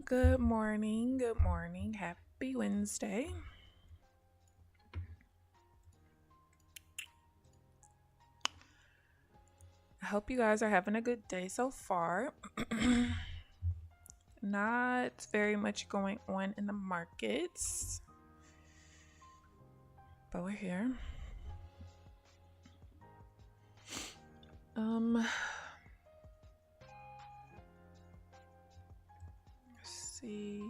Good morning. Good morning. Happy Wednesday. I hope you guys are having a good day so far. Not very much going on in the markets, but we're here. Let's see.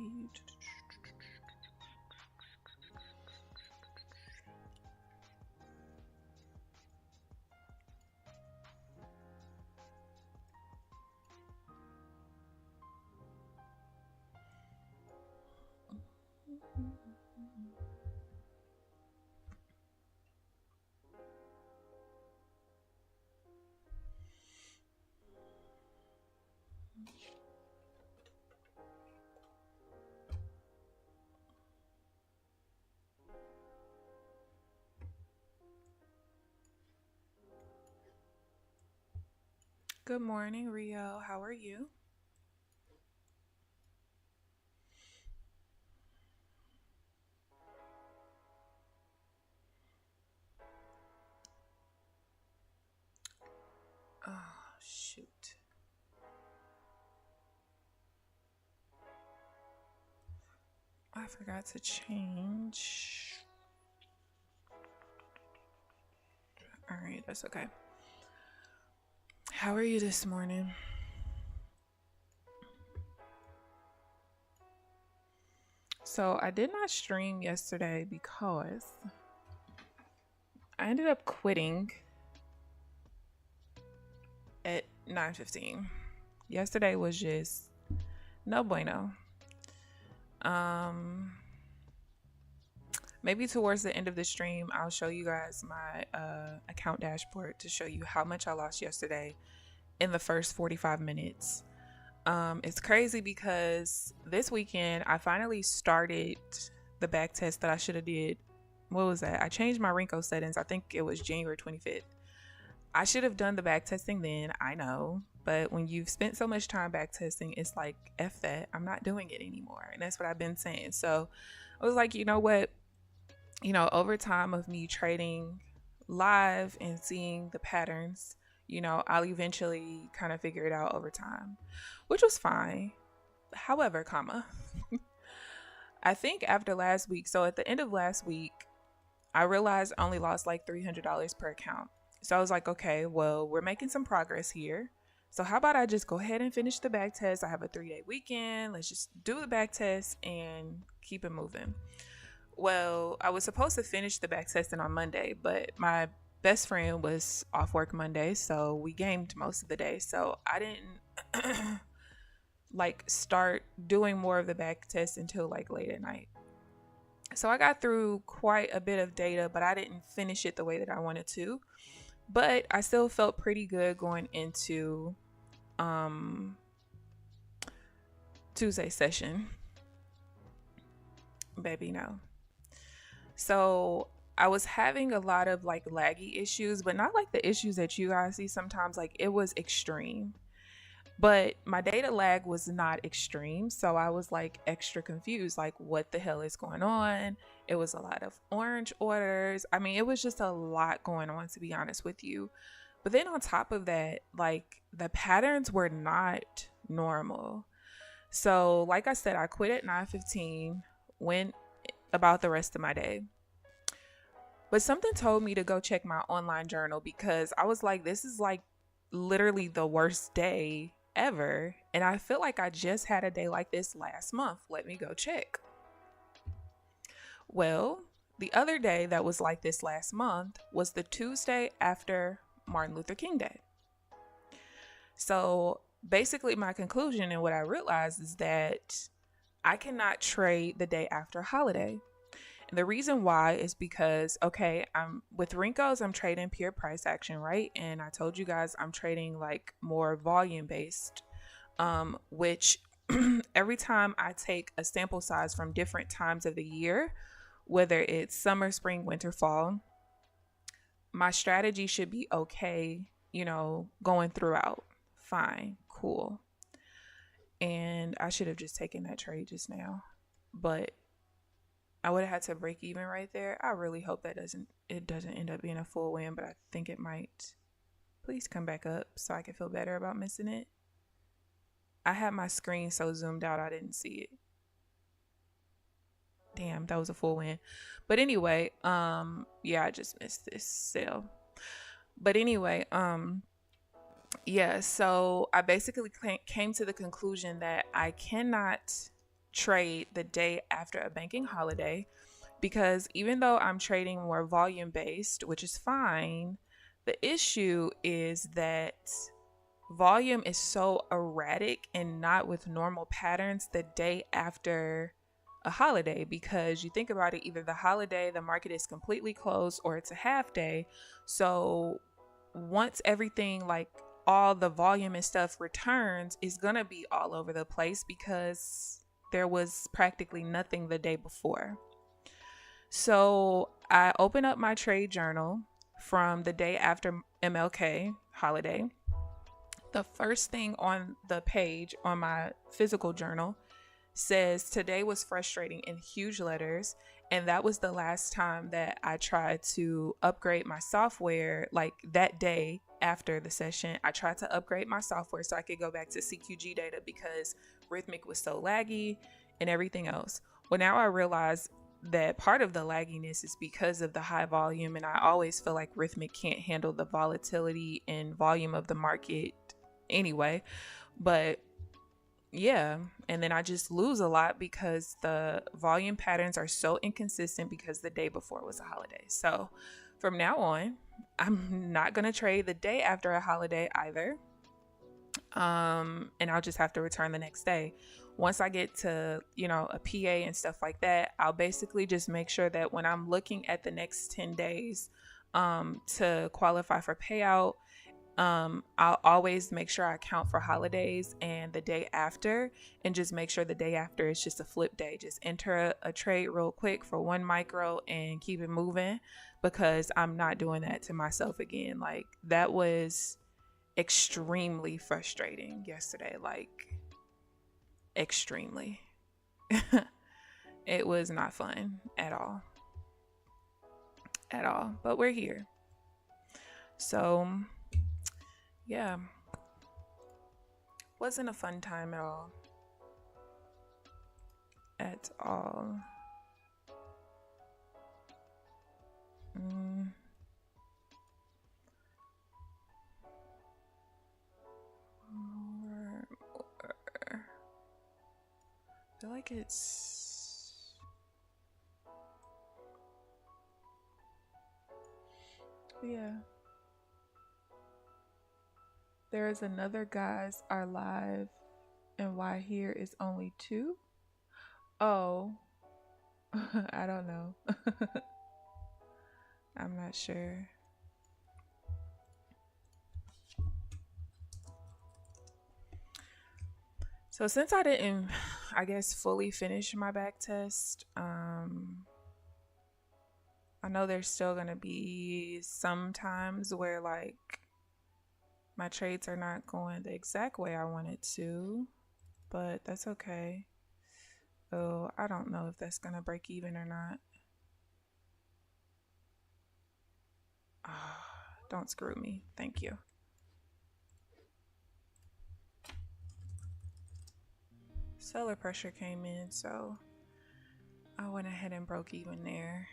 Good morning, Rio. How are you? Oh, shoot. I forgot to change. All right, that's okay. How are you this morning? So I did not stream yesterday because I ended up quitting at 9:15. Yesterday was just no bueno. Maybe towards the end of the stream, I'll show you guys my account dashboard to show you how much I lost yesterday in the first 45 minutes. It's crazy because this weekend I finally started the back test that I should have did. What was that? I changed my Renko settings. I think it was January 25th. I should have done the back testing then, I know. But when you've spent so much time back testing, it's like, F that, I'm not doing it anymore. And that's what I've been saying. So I was like, you know what? Over time of me trading live and seeing the patterns, I'll eventually kind of figure it out over time, which was fine. However, I think after last week, so at the end of last week, I realized I only lost like $300 per account. So I was like, okay, well, we're making some progress here. So how about I just go ahead and finish the back test? I have a 3-day weekend. Let's just do the back test and keep it moving. Well, I was supposed to finish the back testing on Monday, but my best friend was off work Monday, so we gamed most of the day. So I didn't start doing more of the back test until like late at night. So I got through quite a bit of data, but I didn't finish it the way that I wanted to. But I still felt pretty good going into Tuesday session. Baby, no. So I was having a lot of like laggy issues, but not like the issues that you guys see sometimes. Like it was extreme, but my data lag was not extreme. So I was like extra confused, like what the hell is going on? It was a lot of orange orders. I mean, it was just a lot going on, to be honest with you. But then on top of that, like the patterns were not normal. So like I said, I quit at 9:15, went about the rest of my day. But something told me to go check my online journal because I was like, this is like literally the worst day ever. And I feel like I just had a day like this last month. Let me go check. Well, the other day that was like this last month was the Tuesday after Martin Luther King Day. So basically my conclusion and what I realized is that I cannot trade the day after a holiday. And the reason why is because, okay, I'm with Rinkos, I'm trading pure price action, right? And I told you guys I'm trading like more volume based, which every time I take a sample size from different times of the year, whether it's summer, spring, winter, fall, my strategy should be okay, going throughout. Fine, cool. and I should have just taken that trade just now, but I would have had to break even right there. I really hope that it doesn't end up being a full win, but I think it might. Please come back up so I can feel better about missing it. I had my screen so zoomed out I didn't see it. Damn, that was a full win. But anyway, yeah, I just missed this sale. But anyway, yeah, so I basically came to the conclusion that I cannot trade the day after a banking holiday, because even though I'm trading more volume based, which is fine, the issue is that volume is so erratic and not with normal patterns the day after a holiday, because you think about it, either the holiday, the market is completely closed, or it's a half day. So once everything, like all the volume and stuff, returns, is gonna be all over the place because there was practically nothing the day before. So I open up my trade journal from the day after MLK holiday. The first thing on the page on my physical journal says today was frustrating in huge letters, and that was the last time that I tried to upgrade my software. Like that day after the session, I tried to upgrade my software so I could go back to CQG data because Rhythmic was so laggy and everything else. Well, now I realize that part of the lagginess is because of the high volume, and I always feel like Rhythmic can't handle the volatility and volume of the market anyway. But yeah, and then I just lose a lot because the volume patterns are so inconsistent because the day before was a holiday. So from now on, I'm not going to trade the day after a holiday either. And I'll just have to return the next day. Once I get to, a PA and stuff like that, I'll basically just make sure that when I'm looking at the next 10 days to qualify for payout, I'll always make sure I account for holidays and the day after, and just make sure the day after is just a flip day. Just enter a trade real quick for 1 micro and keep it moving, because I'm not doing that to myself again. Like, that was extremely frustrating yesterday, like extremely. It was not fun at all. But we're here. So yeah, wasn't a fun time at all. I feel like yeah. There is another guys are live, and why here is only 2? Oh, I don't know. I'm not sure. So since I didn't, I guess, fully finish my back test, I know there's still gonna be some times where like my trades are not going the exact way I wanted to, but that's okay. So I don't know if that's gonna break even or not. Don't screw me. Thank you. Seller pressure came in, so I went ahead and broke even there.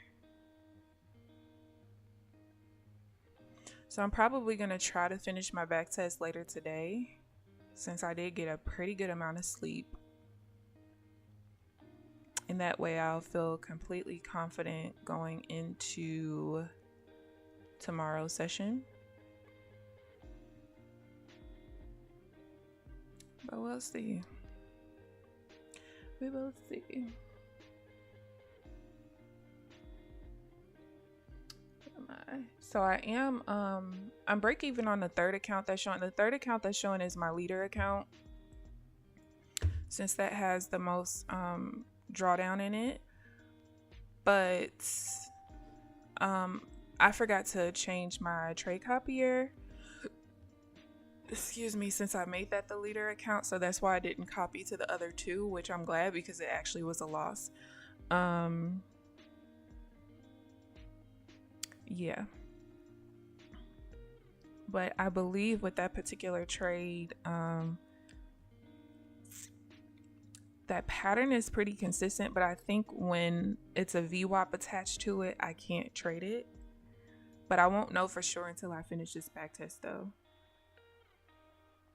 So I'm probably going to try to finish my back test later today, since I did get a pretty good amount of sleep. And that way I'll feel completely confident going into tomorrow's session. But we'll see. We will see. So I am I'm break even on the third account that's showing. The third account that's showing is my leader account, since that has the most drawdown in it. But I forgot to change my trade copier, excuse me, since I made that the leader account, so that's why I didn't copy to the other two, which I'm glad because it actually was a loss. Yeah. But I believe with that particular trade, that pattern is pretty consistent, but I think when it's a VWAP attached to it, I can't trade it. But I won't know for sure until I finish this back test though.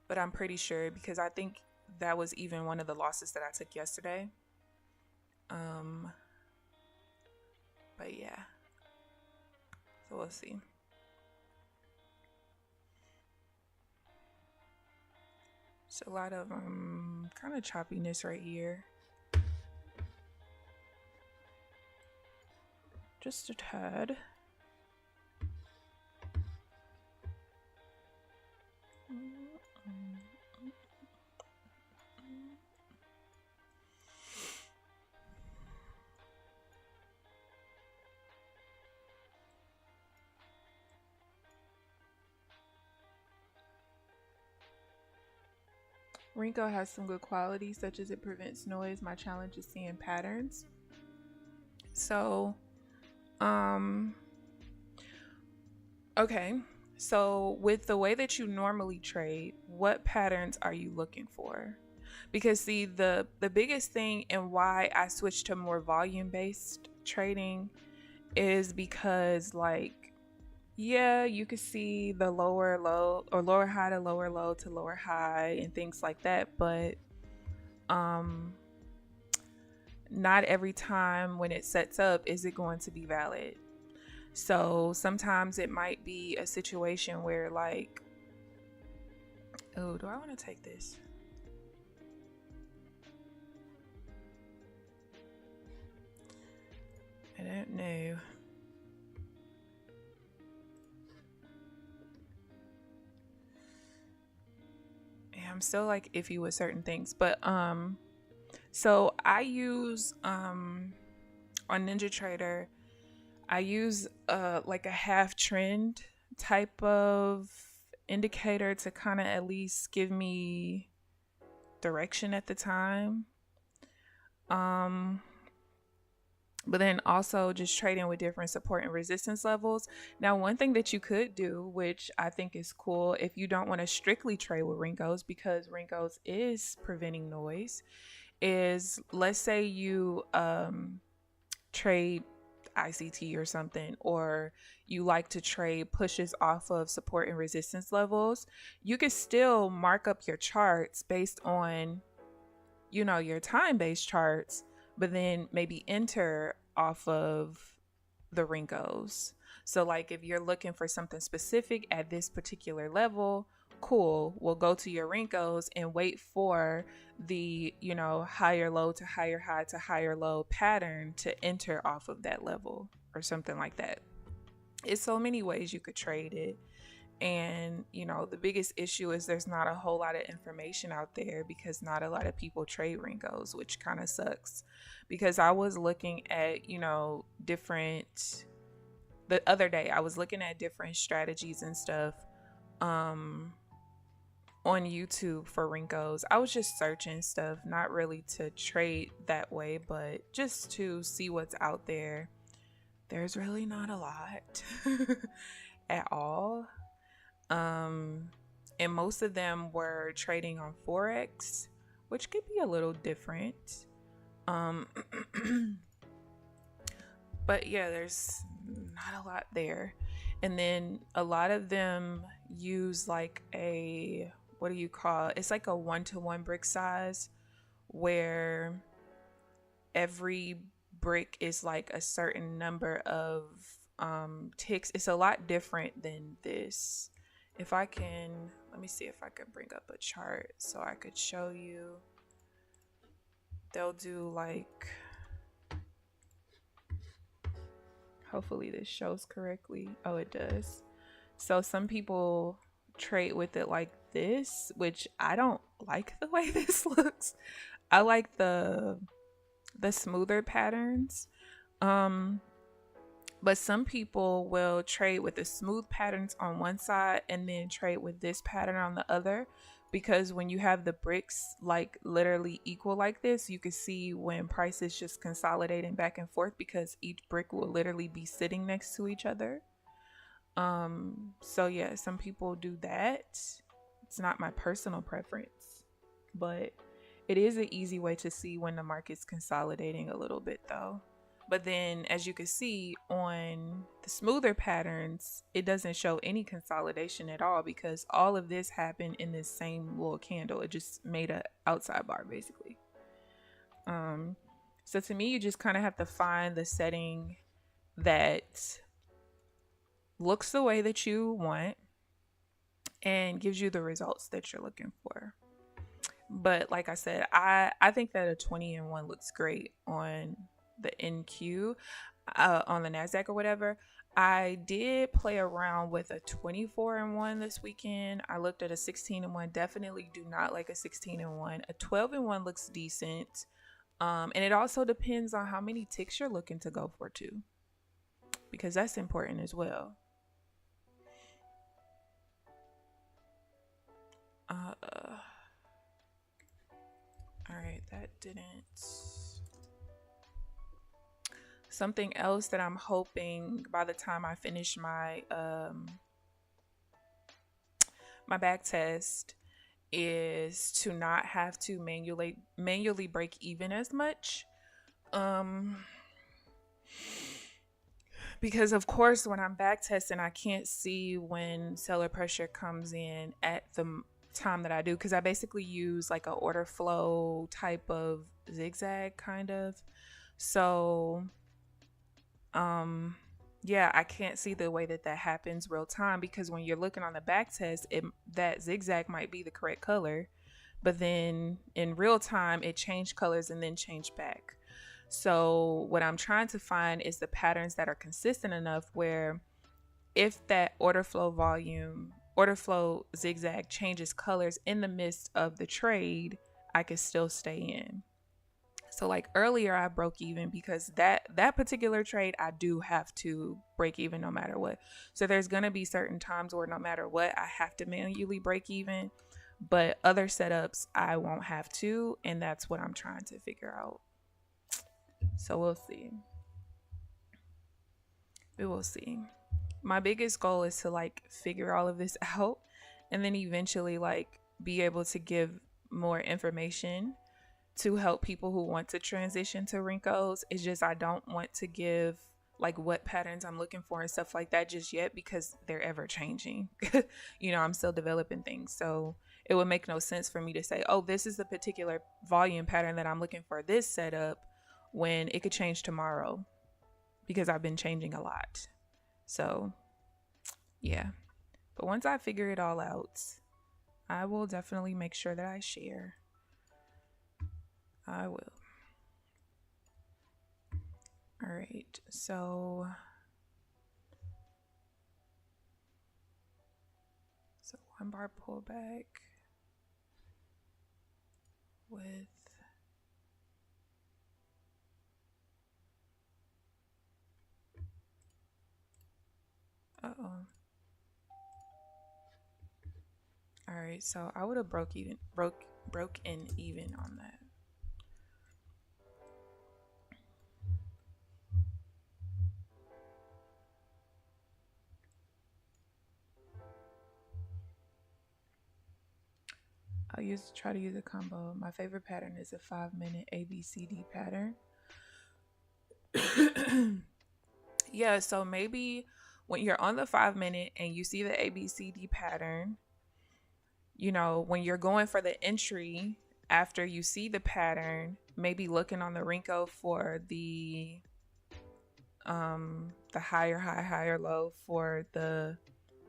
But I'm pretty sure because I think that was even one of the losses that I took yesterday. But yeah. So we'll see. It's a lot of kind of choppiness right here. Just a tad. Rinko has some good qualities, such as it prevents noise. My challenge is seeing patterns. So, okay. So with the way that you normally trade, what patterns are you looking for? Because see, the biggest thing and why I switched to more volume-based trading is because, like, yeah, you could see the lower low or lower high to lower low to lower high and things like that, but not every time when it sets up is it going to be valid. So sometimes it might be a situation where, like, oh, do I want to take this? I don't know. Yeah, I'm still like iffy with certain things, but so I use on NinjaTrader, I use like a half trend type of indicator to kind of at least give me direction at the time. But then also just trading with different support and resistance levels. Now, one thing that you could do, which I think is cool, if you don't want to strictly trade with Rinkos, because Rinkos is preventing noise, is let's say you trade ICT or something, or you like to trade pushes off of support and resistance levels, you could still mark up your charts based on, you know, your time-based charts, but then maybe enter off of the Rinkos. So like if you're looking for something specific at this particular level, cool, we'll go to your Rinkos and wait for the, you know, higher low to higher high to higher low pattern to enter off of that level or something like that. It's so many ways you could trade it. And, you know, the biggest issue is there's not a whole lot of information out there because not a lot of people trade Rinkos, which kind of sucks. Because I was looking at, you know, the other day, I was looking at different strategies and stuff on YouTube for Rinkos. I was just searching stuff, not really to trade that way, but just to see what's out there. There's really not a lot at all. And most of them were trading on Forex, which could be a little different. But yeah, there's not a lot there. And then a lot of them use like a, what do you call it? It's like a 1-to-1 brick size where every brick is like a certain number of ticks. It's a lot different than this. If I can, let me see if I can bring up a chart so I could show you. They'll do like, hopefully this shows correctly. Oh, it does. So some people trade with it like this, which I don't like the way this looks. I like the smoother patterns. But some people will trade with the smooth patterns on one side and then trade with this pattern on the other. Because when you have the bricks like literally equal like this, you can see when prices just consolidating back and forth because each brick will literally be sitting next to each other. So yeah, some people do that. It's not my personal preference, but it is an easy way to see when the market's consolidating a little bit though. But then as you can see on the smoother patterns, it doesn't show any consolidation at all because all of this happened in this same little candle. It just made a outside bar basically. So to me, you just kind of have to find the setting that looks the way that you want and gives you the results that you're looking for. But like I said, I think that a 20-in-1 looks great on the NQ, on the Nasdaq or whatever. I did play around with a 24-in-1 this weekend. I looked at a 16-in-1. Definitely do not like a 16-in-1. A 12-in-1 looks decent. And it also depends on how many ticks you're looking to go for too, because that's important as well. All right, that didn't. Something else that I'm hoping by the time I finish my my back test is to not have to manually break even as much. Because of course when I'm back testing, I can't see when seller pressure comes in at the time that I do, because I basically use like a order flow type of zigzag kind of. So yeah, I can't see the way that happens real time, because when you're looking on the back test, that zigzag might be the correct color, but then in real time it changed colors and then changed back. So what I'm trying to find is the patterns that are consistent enough where if that order flow zigzag changes colors in the midst of the trade, I can still stay in. So like earlier I broke even because that particular trade I do have to break even no matter what. So there's going to be certain times where no matter what I have to manually break even, but other setups I won't have to, and that's what I'm trying to figure out. So we'll see. We will see. My biggest goal is to like figure all of this out and then eventually like be able to give more information to help people who want to transition to Rincos. It's just I don't want to give like what patterns I'm looking for and stuff like that just yet, because they're ever changing. You know, I'm still developing things. So it would make no sense for me to say, oh, this is the particular volume pattern that I'm looking for this setup, when it could change tomorrow, because I've been changing a lot. So yeah, but once I figure it all out, I will definitely make sure that I share. I will. All right, so one bar pullback with all right, so I would have broken even on that. I'll try to use a combo. My favorite pattern is a 5-minute ABCD pattern. Yeah, so maybe when you're on the 5-minute and you see the ABCD pattern, you know, when you're going for the entry after you see the pattern, maybe looking on the Renko for the higher high, higher low for the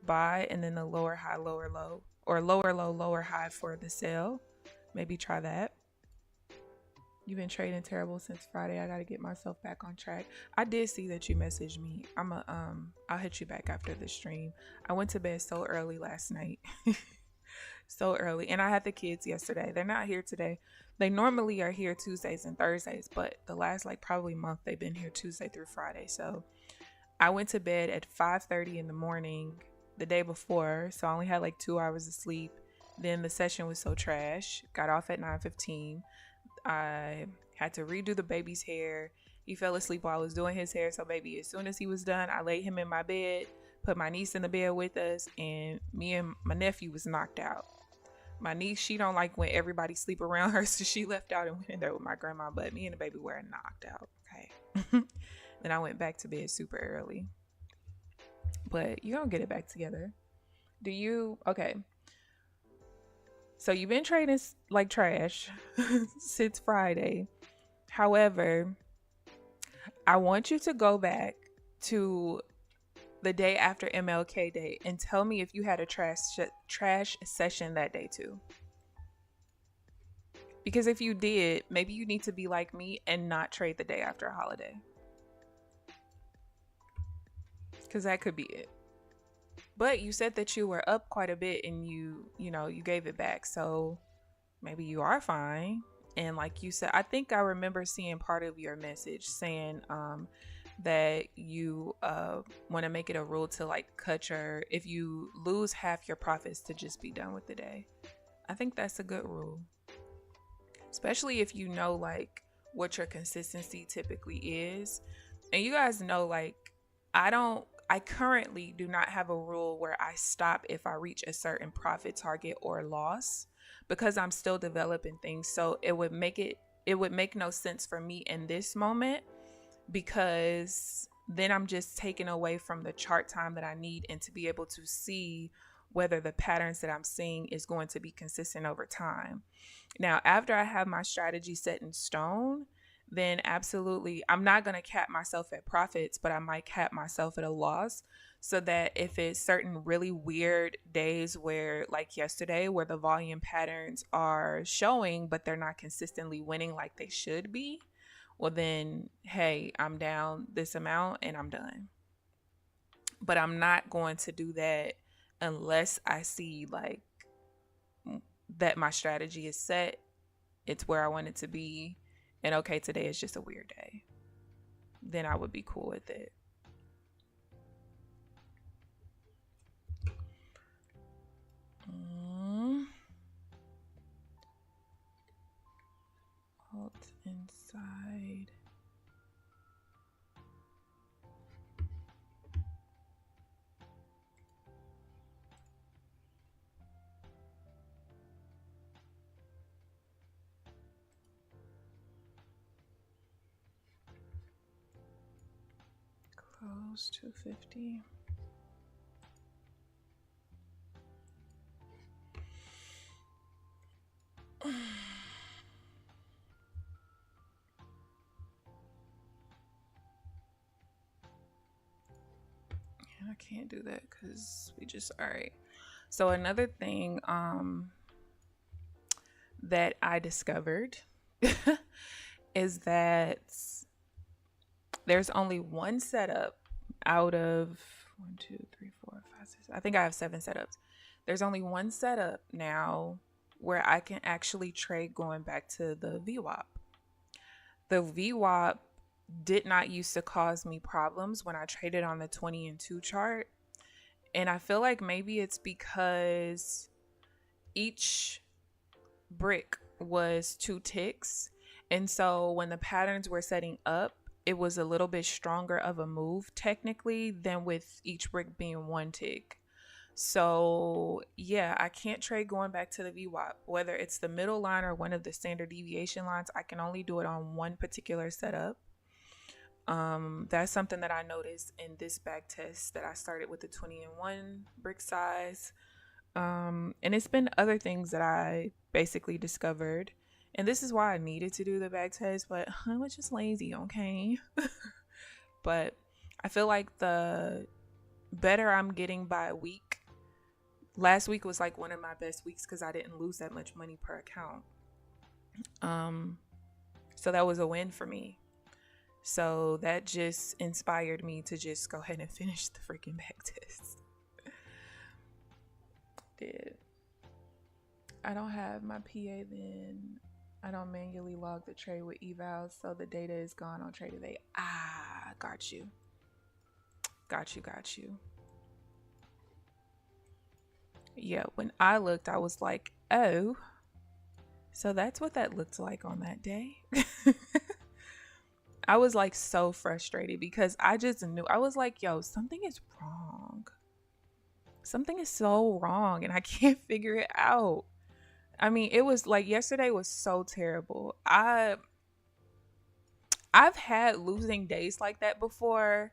buy, and then the lower high, lower low, or lower low, lower high for the sell. Maybe try that. You've been trading terrible since Friday. I gotta get myself back on track. I did see that you messaged me. I'll hit you back after the stream. I went to bed so early last night. So early. And I had the kids yesterday. They're not here today. They normally are here Tuesdays and Thursdays, but the last like probably month they've been here Tuesday through Friday. So I went to bed at 5:30 in the morning the day before, so I only had like 2 hours of sleep. Then the session was so trash. Got off at 9:15. I had to redo the baby's hair. He fell asleep while I was doing his hair. So baby, as soon as he was done, I laid him in my bed, put my niece in the bed with us, and me and my nephew was knocked out. My niece, she don't like when everybody sleep around her, so she left out and went in there with my grandma, but me and the baby were knocked out. Okay. Then I went back to bed super early. But you're gonna get it back together. Okay. So you've been trading like trash since Friday. However, I want you to go back to the day after MLK Day and tell me if you had a trash session that day too. Because if you did, maybe you need to be like me and not trade the day after a holiday. Because that could be it. But you said that you were up quite a bit and you gave it back. So maybe you are fine. And like you said, I think I remember seeing part of your message saying that you want to make it a rule to like if you lose half your profits, to just be done with the day. I think that's a good rule. Especially if you know like what your consistency typically is. And you guys know like I currently do not have a rule where I stop if I reach a certain profit target or loss, because I'm still developing things. So it would make no sense for me in this moment, because then I'm just taking away from the chart time that I need and to be able to see whether the patterns that I'm seeing is going to be consistent over time. Now, after I have my strategy set in stone, then absolutely, I'm not going to cap myself at profits, but I might cap myself at a loss, so that if it's certain really weird days where, like yesterday, where the volume patterns are showing, but they're not consistently winning like they should be, well then, hey, I'm down this amount and I'm done. But I'm not going to do that unless I see like that my strategy is set, it's where I want it to be, and okay, today is just a weird day. Then I would be cool with it. Alt inside. Close 250. I can't do that because we just, all right. So another thing that I discovered is that there's only one setup out of 1, 2, 3, 4, 5, 6. I think I have 7 setups. There's only one setup now where I can actually trade going back to the VWAP. The VWAP did not used to cause me problems when I traded on the 20 and 2 chart. And I feel like maybe it's because each brick was 2 ticks. And so when the patterns were setting up, it was a little bit stronger of a move technically than with each brick being 1 tick. So yeah, I can't trade going back to the VWAP. Whether it's the middle line or one of the standard deviation lines, I can only do it on one particular setup. That's something that I noticed in this back test that I started with the 20 and 1 brick size. And it's been other things that I basically discovered. And this is why I needed to do the back test, but I was just lazy, okay? But I feel like the better I'm getting by a week. Last week was like one of my best weeks because I didn't lose that much money per account. So that was a win for me. So that just inspired me to just go ahead and finish the freaking back test. Did. I don't have my PA then. I don't manually log the trade with Evals, so the data is gone on Trade Today. Got you. Got you, got you. Yeah, when I looked, I was like, oh, so that's what that looked like on that day. I was like so frustrated because I just knew, I was like, yo, something is wrong. Something is so wrong and I can't figure it out. I mean, it was like yesterday was so terrible. I've had losing days like that before,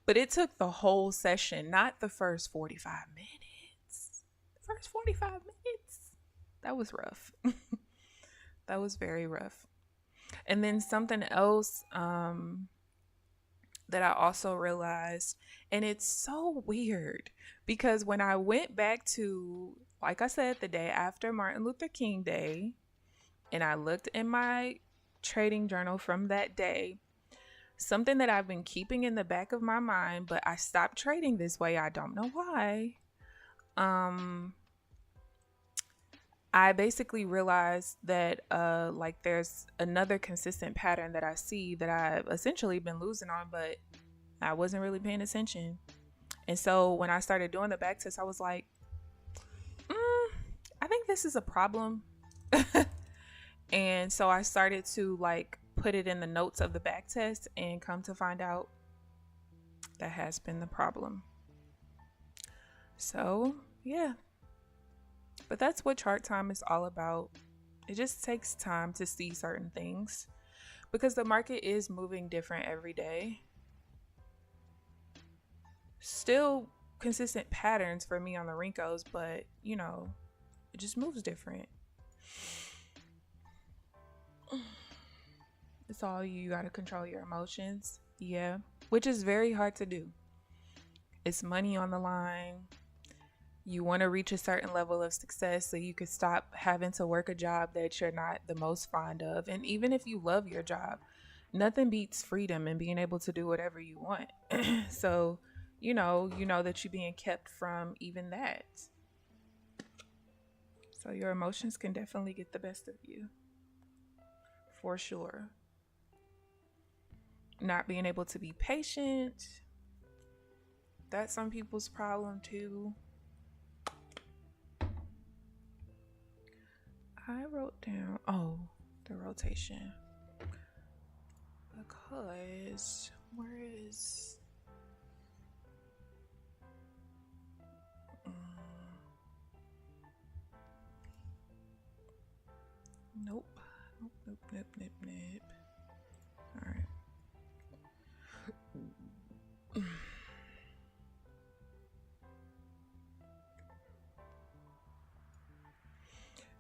but it took the whole session, not the first 45 minutes. The first 45 minutes. That was rough. That was very rough. And then something else that I also realized, and it's so weird because when I went back to, like I said, the day after Martin Luther King Day, and I looked in my trading journal from that day, something that I've been keeping in the back of my mind, but I stopped trading this way. I don't know why. I basically realized that like there's another consistent pattern that I see that I've essentially been losing on, but I wasn't really paying attention. And so when I started doing the back test, I was like, I think this is a problem. And so I started to like put it in the notes of the back test, and come to find out that has been the problem. So yeah, but that's what chart time is all about. It just takes time to see certain things because the market is moving different every day. Still consistent patterns for me on the Rincos, but you know, it just moves different. It's all you got to control your emotions. Yeah, which is very hard to do. It's money on the line. You want to reach a certain level of success so you can stop having to work a job that you're not the most fond of. And even if you love your job, nothing beats freedom and being able to do whatever you want. So, you know that you're being kept from even that. So your emotions can definitely get the best of you. For sure. Not being able to be patient. That's some people's problem too. I wrote down, the rotation. Because, where is... Nope. Alright.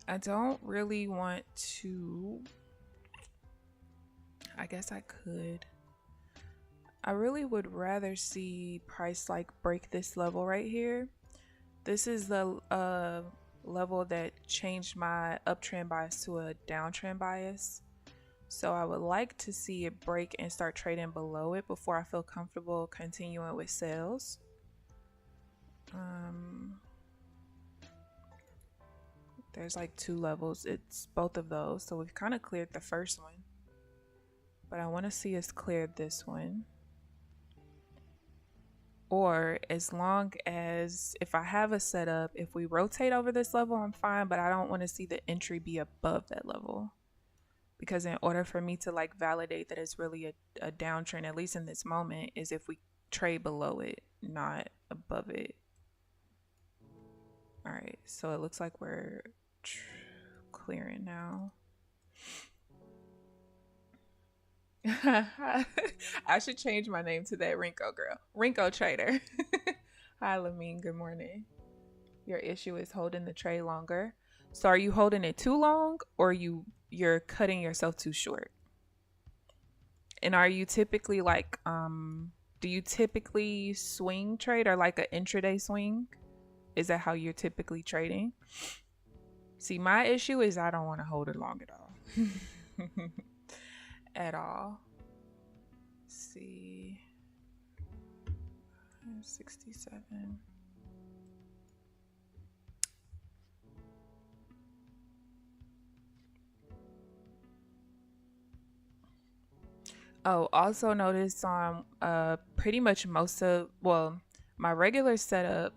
I don't really want to... I guess I could. I really would rather see price like break this level right here. This is the level that changed my uptrend bias to a downtrend bias. So I would like to see it break and start trading below it before I feel comfortable continuing with sales. There's like two levels. It's both of those. So we've kind of cleared the first one. But I want to see us clear this one. Or as long as, if I have a setup, if we rotate over this level, I'm fine. But I don't want to see the entry be above that level. Because in order for me to like validate that it's really a downtrend, at least in this moment, is if we trade below it, not above it. All right, so it looks like we're clearing now. I should change my name to that Rinko girl. Rinko Trader. Hi, Lamine. Good morning. Your issue is holding the trade longer. So are you holding it too long, or you're cutting yourself too short? And are you typically like, do you typically swing trade or like an intraday swing? Is that how you're typically trading? See, my issue is I don't want to hold it long at all. At all. Let's see. 67. Oh, also notice on pretty much most of, well, my regular setup,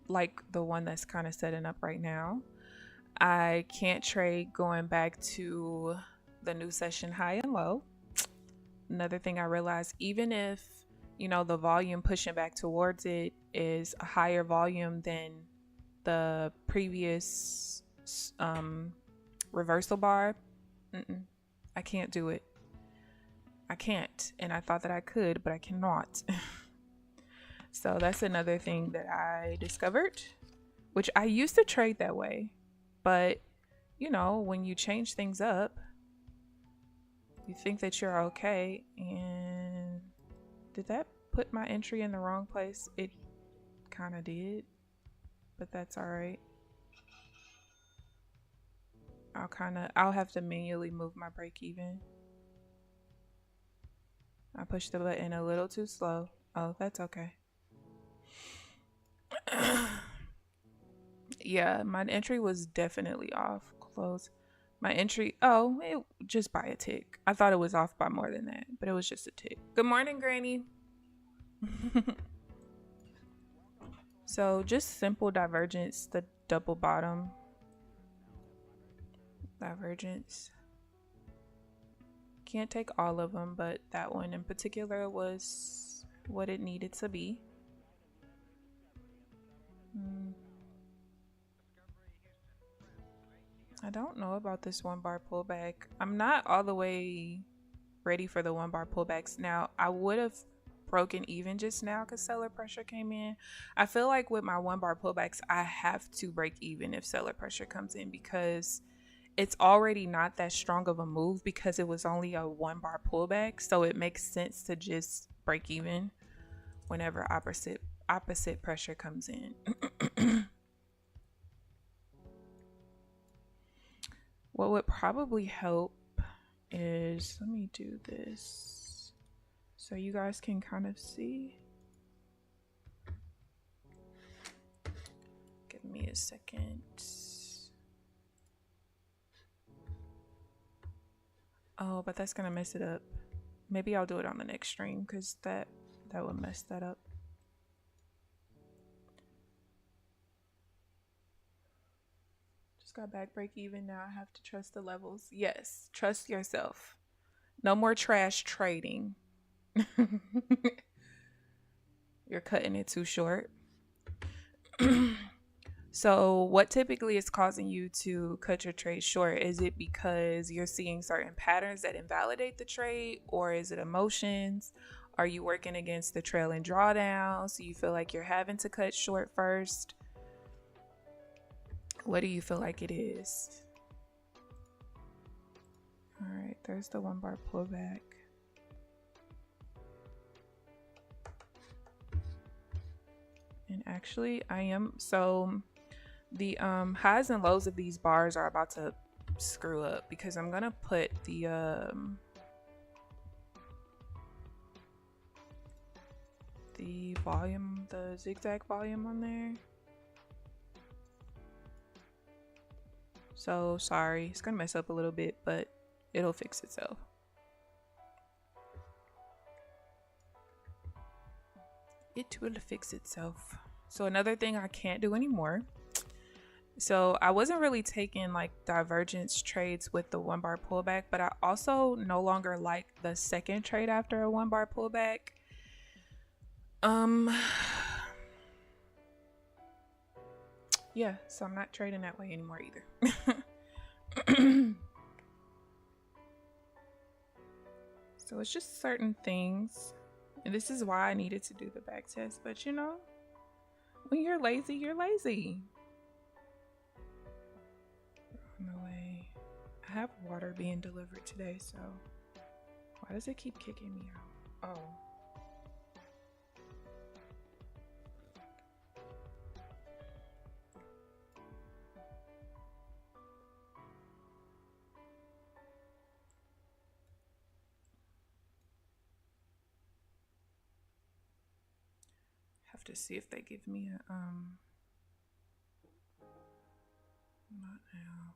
like the one that's kind of setting up right now, I can't trade going back to the new session high and low. Another thing I realized, even if, you know, the volume pushing back towards it is a higher volume than the previous reversal bar, I can't do it. I can't. And I thought that I could, but I cannot. So that's another thing that I discovered, which I used to trade that way. But, you know, when you change things up, you think that you're okay. And did that put my entry in the wrong place? It kind of did, but that's all right. I'll have to manually move my break even. I pushed the button a little too slow. Oh, that's okay. Yeah, my entry was definitely off. Close. My entry, oh, it just by a tick. I thought it was off by more than that, but it was just a tick. Good morning, Granny. So just simple divergence, the double bottom divergence. Can't take all of them, but that one in particular was what it needed to be. I don't know about this 1 bar pullback. I'm not all the way ready for the 1 bar pullbacks. Now, I would have broken even just now because seller pressure came in. I feel like with my 1 bar pullbacks, I have to break even if seller pressure comes in because it's already not that strong of a move because it was only a 1 bar pullback. So it makes sense to just break even whenever opposite pressure comes in. What would probably help is, let me do this so you guys can kind of see. Give me a second. Oh, but that's gonna mess it up. Maybe I'll do it on the next stream because that would mess that up. Just got back break even. Now I have to trust the levels. Yes, trust yourself. No more trash trading. You're cutting it too short. So what typically is causing you to cut your trade short? Is it because you're seeing certain patterns that invalidate the trade, or is it emotions? Are you working against the trailing drawdown, so you feel like you're having to cut short first? What do you feel like it is? All right, there's the 1 bar pullback. And actually I am, so the highs and lows of these bars are about to screw up because I'm gonna put the volume, the zigzag volume on there. So sorry, it's gonna mess up a little bit, but it'll fix itself. It will fix itself. So another thing I can't do anymore. So I wasn't really taking like divergence trades with the 1 bar pullback, but I also no longer like the second trade after a 1 bar pullback. Yeah, so I'm not trading that way anymore either. So it's just certain things. And this is why I needed to do the back test. But you know, when you're lazy, you're lazy. On the way. I have water being delivered today, so why does it keep kicking me out? Oh. Have to see if they give me a not now.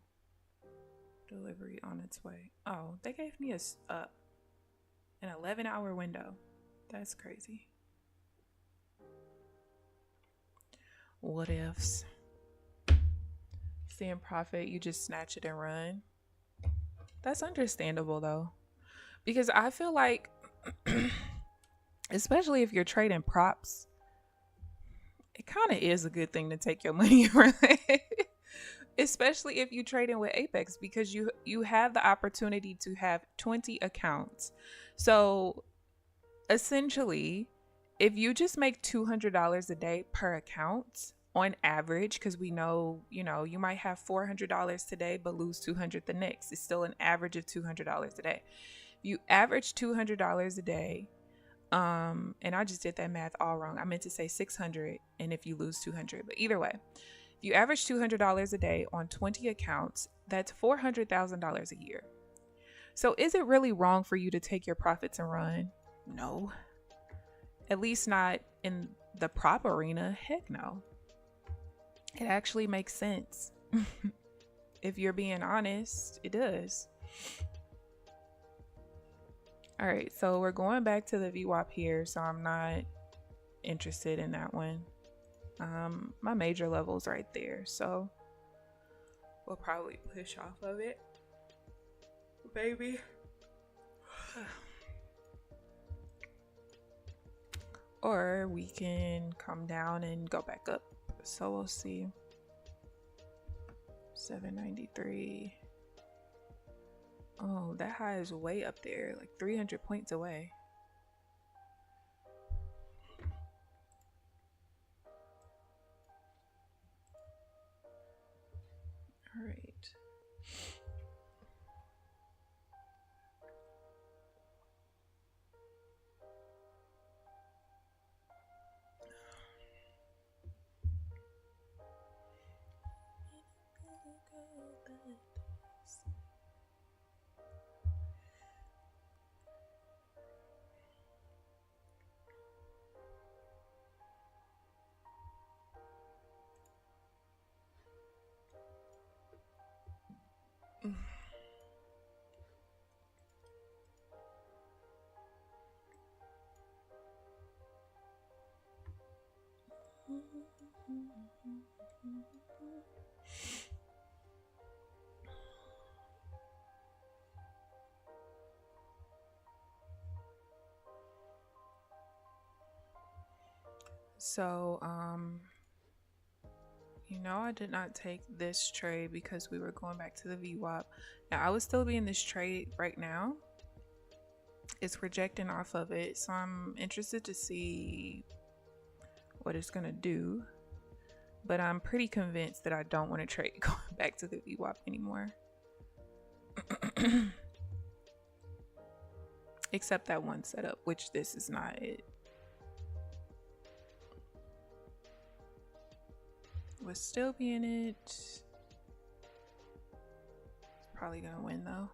Delivery on its way. Oh, they gave me a An 11-hour window. That's crazy. What ifs? Seeing profit, you just snatch it and run. That's understandable though. Because I feel like, especially if you're trading props, it kind of is a good thing to take your money and run. Especially if you trade in with Apex, because you have the opportunity to have 20 accounts. So essentially, if you just make $200 a day per account on average, because we know, you might have $400 today but lose $200 the next, it's still an average of $200 a day. If you average $200 a day, and I just did that math all wrong. I meant to say 600, and if you lose 200, but either way, if you average $200 a day on 20 accounts, that's $400,000 a year. So is it really wrong for you to take your profits and run? No. At least not in the prop arena. Heck no. It actually makes sense. If you're being honest, it does. All right, so we're going back to the VWAP here, so I'm not interested in that one. My major level's right there, so we'll probably push off of it, baby. Or we can come down and go back up. So we'll see. 793. Oh, that high is way up there, like 300 points away. All right. So, I did not take this trade because we were going back to the VWAP. Now, I would still be in this trade right now. It's rejecting off of it, so I'm interested to see what it's gonna do. But I'm pretty convinced that I don't want to trade going back to the VWAP anymore. Except that one setup, which this is not it. Would still be in it. It's probably gonna win though.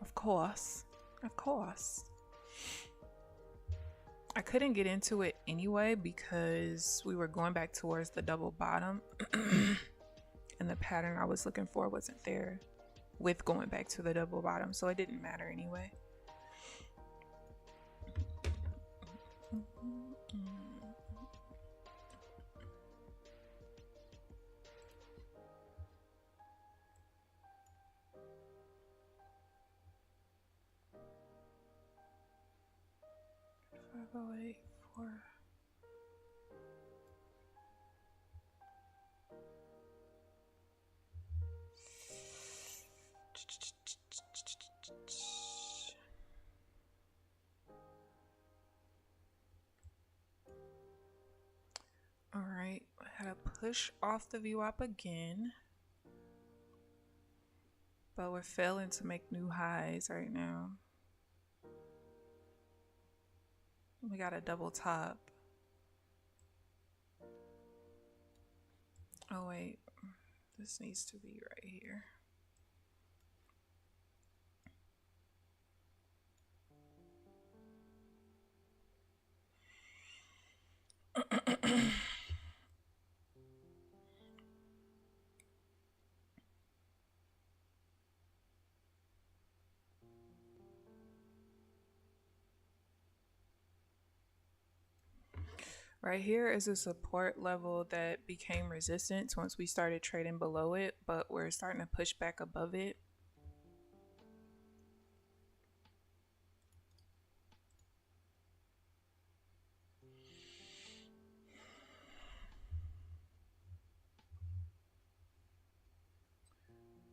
Of course. Of course. I couldn't get into it anyway because we were going back towards the double bottom and the pattern I was looking for wasn't there with going back to the double bottom, so it didn't matter anyway. Wait for all right, I had to push off the VWAP again, but we're failing to make new highs right now. We got a double top. Oh wait, this needs to be right here. Right here is a support level that became resistance once we started trading below it, but we're starting to push back above it.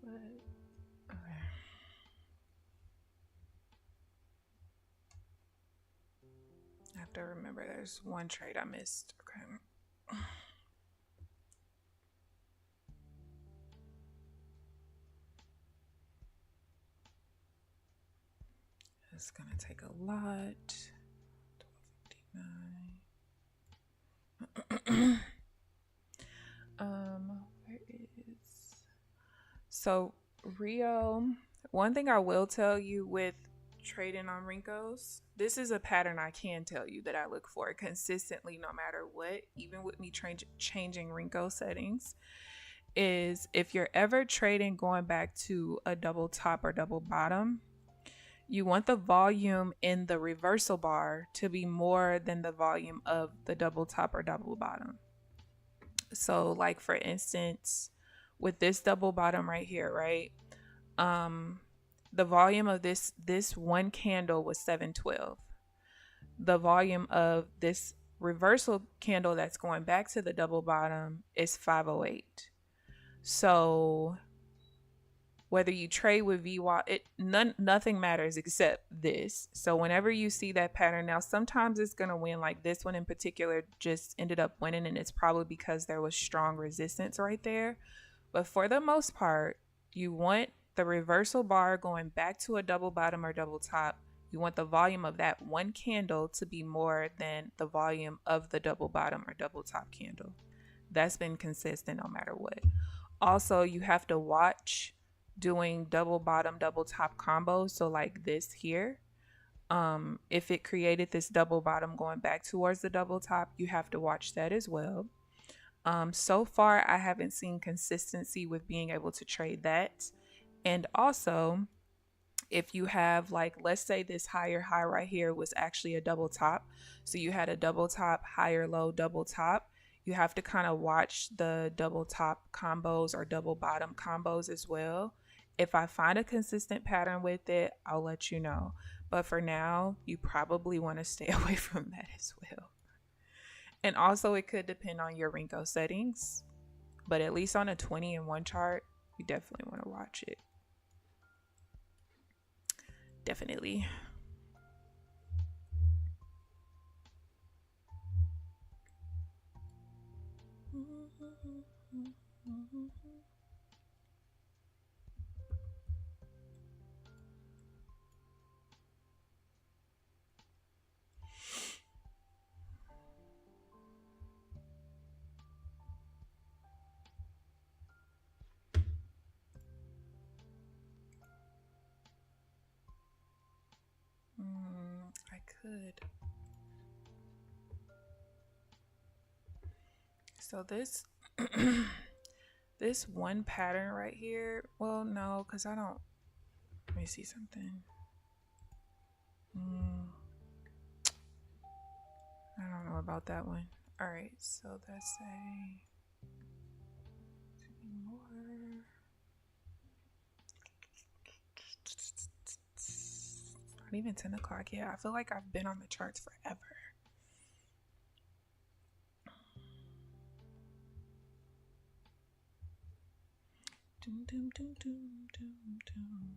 But, okay. I have to remember there's one trade I missed. Okay. It's gonna take a lot. 12:59. Where is so Rio? One thing I will tell you with trading on Rincos, this is a pattern I can tell you that I look for consistently, no matter what, even with me changing Rinco settings. Is if you're ever trading going back to a double top or double bottom, you want the volume in the reversal bar to be more than the volume of the double top or double bottom. So like for instance, with this double bottom right here, right? The volume of this one candle was 712. The volume of this reversal candle that's going back to the double bottom is 508. So whether you trade with VWAP, nothing matters except this. So whenever you see that pattern, now sometimes it's gonna win, like this one in particular just ended up winning, and it's probably because there was strong resistance right there. But for the most part, you want the reversal bar going back to a double bottom or double top. You want the volume of that one candle to be more than the volume of the double bottom or double top candle. That's been consistent no matter what. Also, you have to watch doing double bottom, double top combos. So like this here, if it created this double bottom going back towards the double top, you have to watch that as well. So far, I haven't seen consistency with being able to trade that. And also, if you have, like, let's say this higher high right here was actually a double top. So you had a double top, higher low, double top. You have to kind of watch the double top combos or double bottom combos as well. If I find a consistent pattern with it, I'll let you know. But for now, you probably want to stay away from that as well. And also, it could depend on your Rinco settings. But at least on a 20 in 1 chart, you definitely want to watch it. Definitely. I could. So this this one pattern right here, well, no, because I don't, let me see something. I don't know about that one. All right, so that's a more. Not even 10 o'clock yet. I feel like I've been on the charts forever. Doom, doom, doom, doom, doom, doom.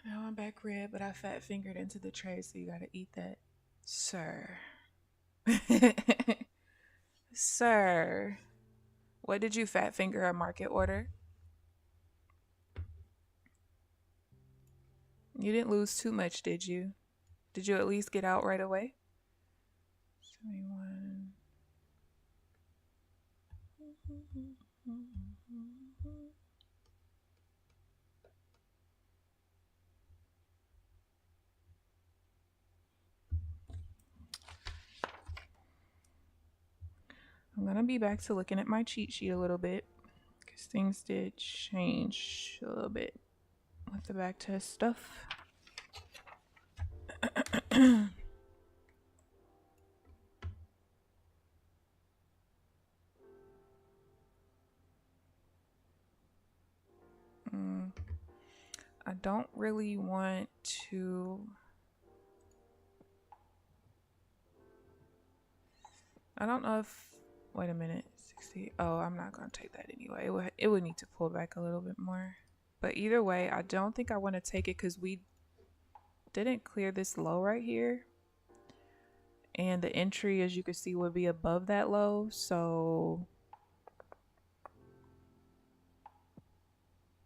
Now I'm back red, but I fat fingered into the tray, so you gotta eat that, sir. Sir, what did you fat finger a market order? You didn't lose too much, did you? Did you at least get out right away? 71. I'm gonna be back to looking at my cheat sheet a little bit because things did change a little bit with the back test stuff. I don't really want to. I don't know if. Wait a minute. 60. Oh, I'm not going to take that anyway. It would need to pull back a little bit more. But either way, I don't think I want to take it because we didn't clear this low right here. And the entry, as you can see, would be above that low. So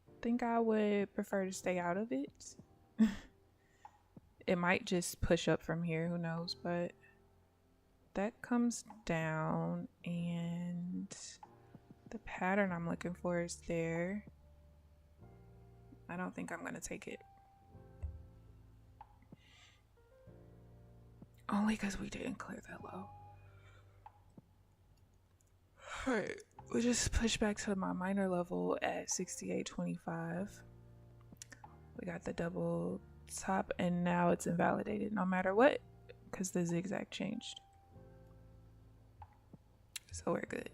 I think I would prefer to stay out of it. It might just push up from here. Who knows? But that comes down and the pattern I'm looking for is there. I don't think I'm going to take it. Only because we didn't clear that low. Alright, we just push back to my minor level at 68.25. We got the double top and now it's invalidated no matter what because the zigzag changed. So we're good.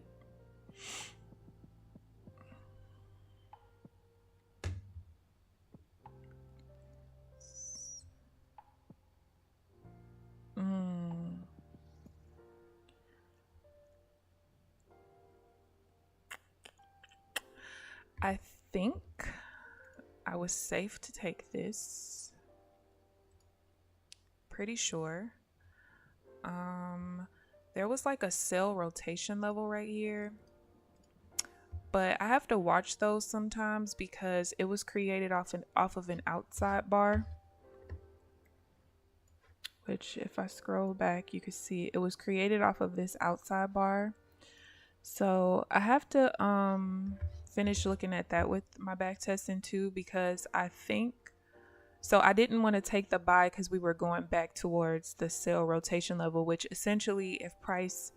I think I was safe to take this. Pretty sure. There was like a sell rotation level right here. But I have to watch those sometimes because it was created off of an outside bar. Which if I scroll back, you can see it was created off of this outside bar. So I have to finish looking at that with my back testing too, because I think, so I didn't want to take the buy because we were going back towards the sell rotation level, which essentially if price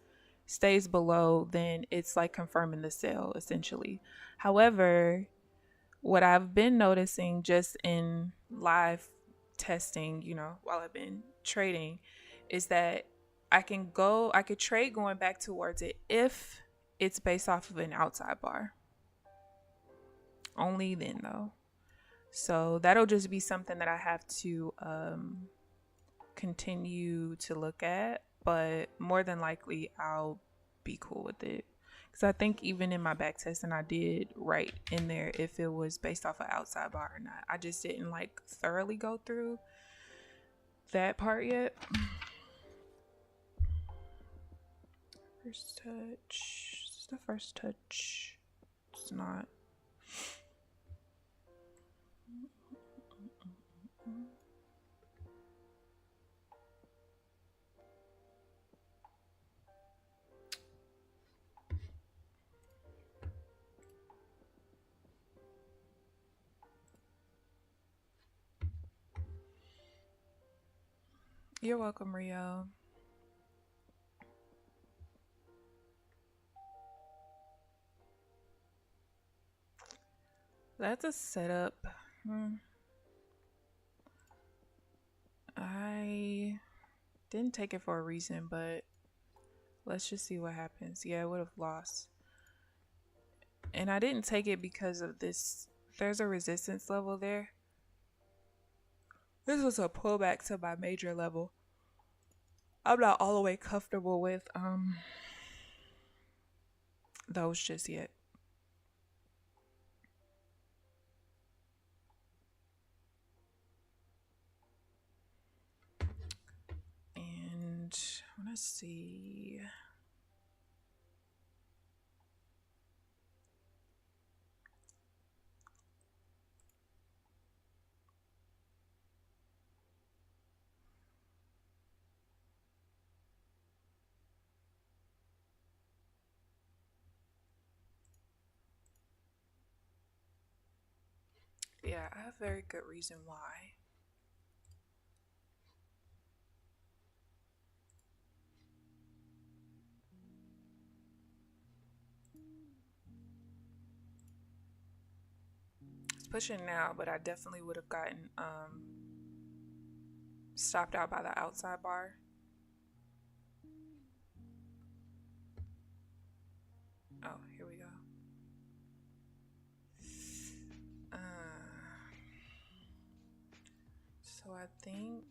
stays below, then it's like confirming the sell essentially. However, what I've been noticing just in live testing, you know, while I've been trading, is that I could trade going back towards it if it's based off of an outside bar. Only then though. So that'll just be something that I have to continue to look at, but more than likely I'll be cool with it. Because I think even in my back testing, I did write in there if it was based off an outside bar or not. I just didn't like thoroughly go through that part yet. First touch. This is the first touch. It's not. You're welcome, Rio. That's a setup. I didn't take it for a reason, but let's just see what happens. Yeah, I would have lost. And I didn't take it because of this. There's a resistance level there. This was a pullback to my major level. I'm not all the way comfortable with those just yet. And I want to see. Yeah, I have a very good reason why. It's pushing now, but I definitely would have gotten stopped out by the outside bar. Oh, here we go. So I think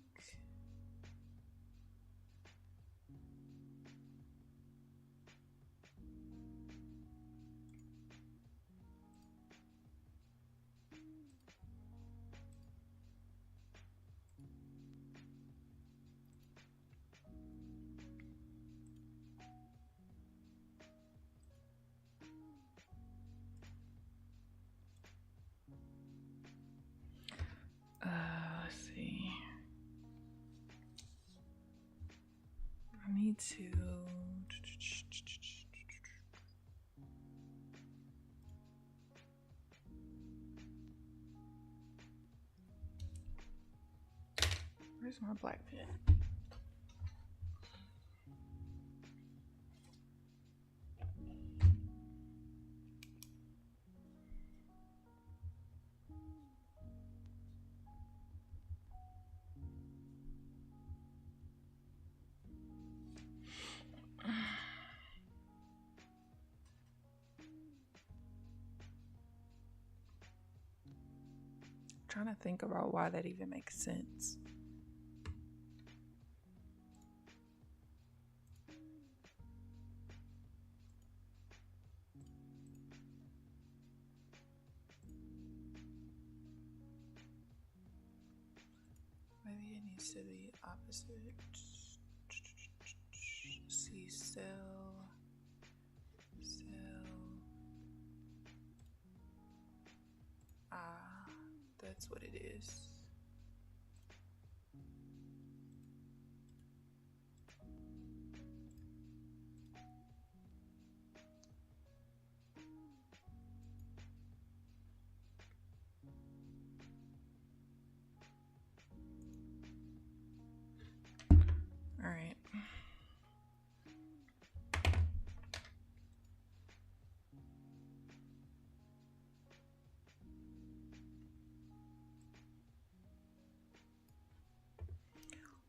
let's see. I need to where's my black pen? Trying to think about why that even makes sense. Maybe it needs to be opposite. See, sell. Ah, that's what it is.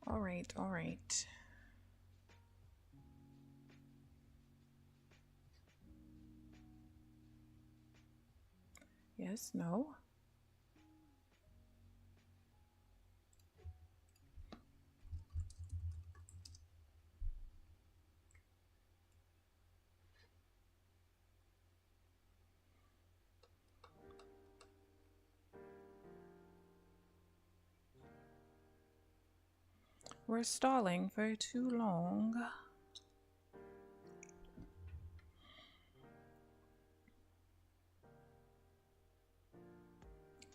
All right. All right. Yes, no. We're stalling for too long.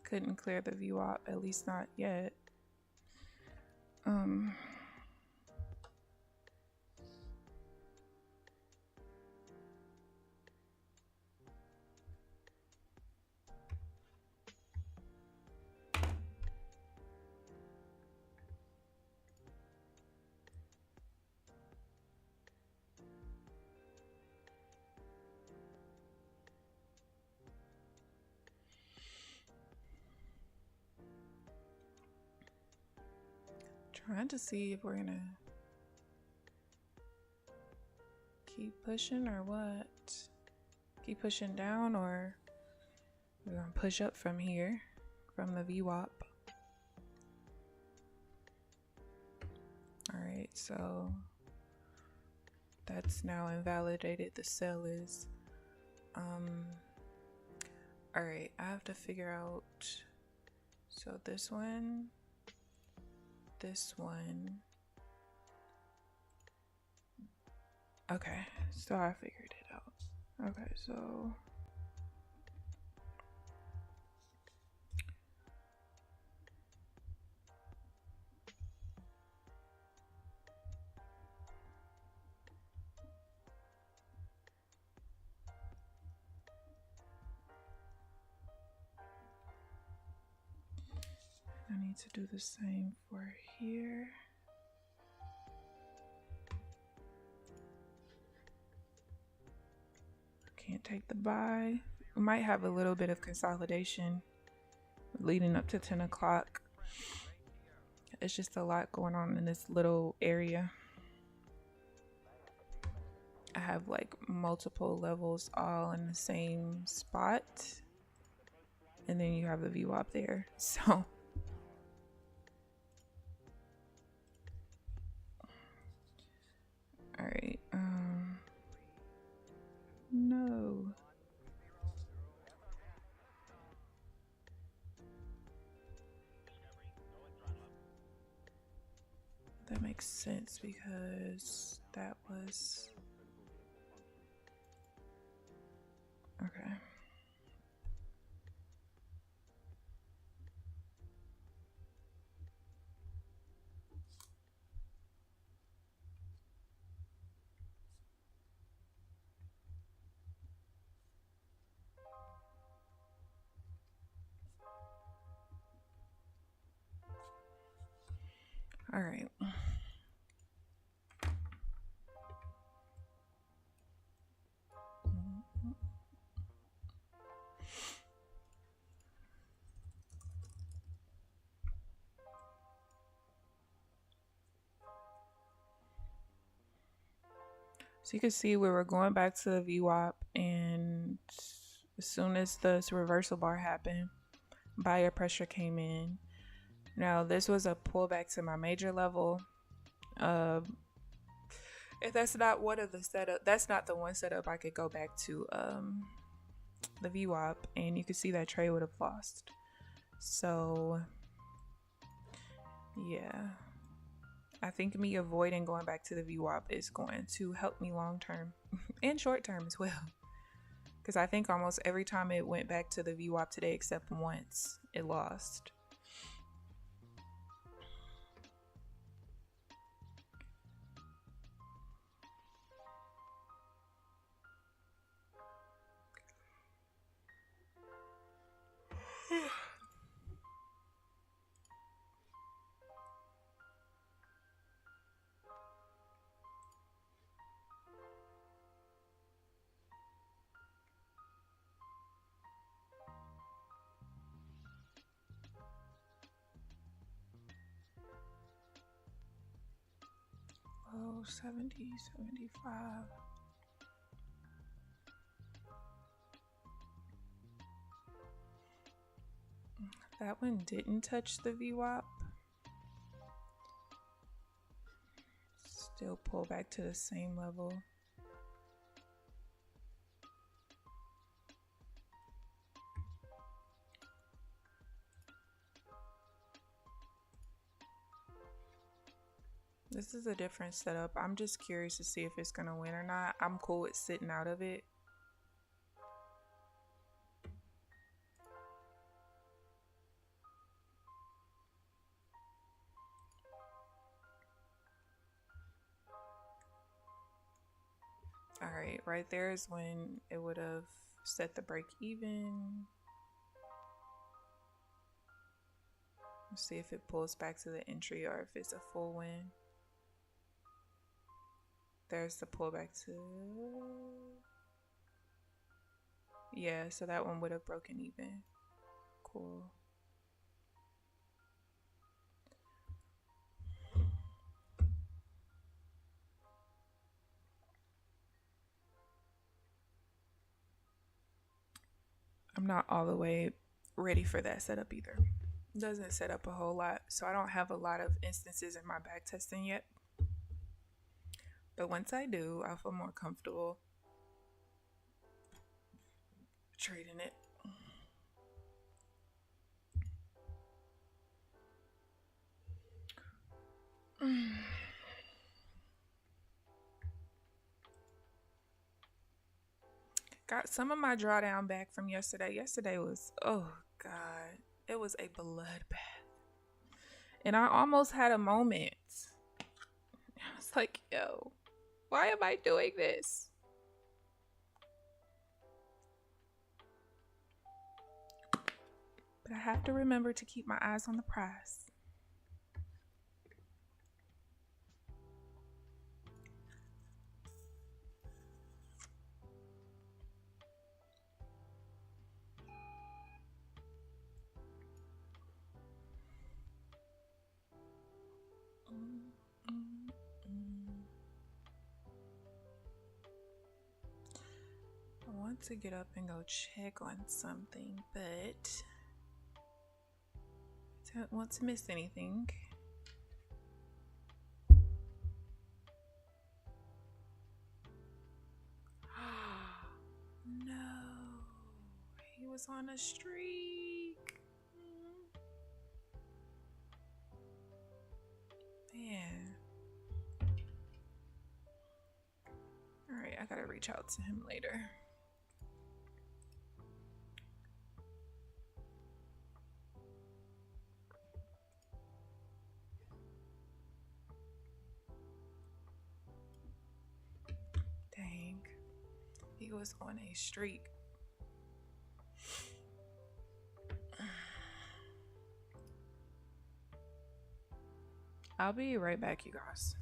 Couldn't clear the VWAP, at least not yet. Trying to see if we're gonna keep pushing or what. Keep pushing down, or we're gonna push up from here, from the VWAP. All right, so that's now invalidated. The sell is. All right, I have to figure out. So this one. Okay, so I figured it out. Okay, so I need to do the same for here. Can't take the buy. We might have a little bit of consolidation leading up to 10 o'clock. It's just a lot going on in this little area. I have like multiple levels all in the same spot. And then you have the VWAP there. So all right. No. That makes sense because that was okay. All right. So you can see we were going back to the VWAP, and as soon as this reversal bar happened, buyer pressure came in. Now this was a pullback to my major level. If that's not one of the setup, that's not the one setup I could go back to the VWAP, and you can see that trade would have lost. So yeah, I think me avoiding going back to the VWAP is going to help me long term and short term as well. Because I think almost every time it went back to the VWAP today, except once, it lost. Oh, 70, 75. That one didn't touch the VWAP. Still pull back to the same level. This is a different setup. I'm just curious to see if it's gonna win or not. I'm cool with sitting out of it. All right, right there is when it would have set the break even. Let's see if it pulls back to the entry or if it's a full win. There's the pullback to, yeah, so that one would have broken even. Cool. I'm not all the way ready for that setup either. It doesn't set up a whole lot, so I don't have a lot of instances in my back testing yet. But once I do, I'll feel more comfortable trading it. Got some of my drawdown back from yesterday. Yesterday was, oh God, it was a bloodbath. And I almost had a moment. I was like, yo, why am I doing this? But I have to remember to keep my eyes on the prize. want to get up and go check on something, but I don't want to miss anything. No, he was on a streak. Man. All right, I gotta reach out to him later. Dang, he was on a streak. I'll be right back, you guys.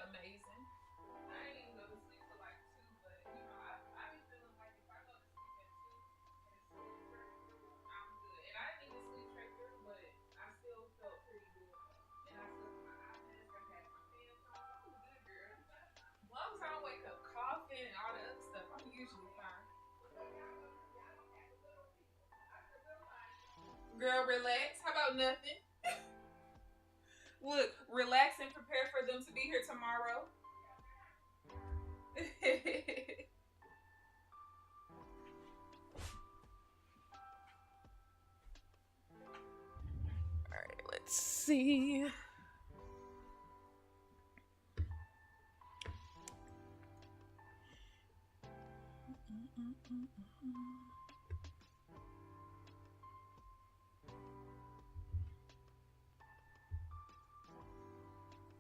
Amazing. I didn't even go to sleep till like 2, but you know, I be feeling like if I go to sleep at 2 and sleep straight through, I'm good. And I didn't even sleep straight through, but I still felt pretty good. And I slept with my eye mask, I had my pants on. I was good, girl. As long as I don't wake up coughing and all the other stuff, I'm usually fine. Girl, relax. How about nothing? Look, relax and prepare for them to be here tomorrow. Alright, let's see.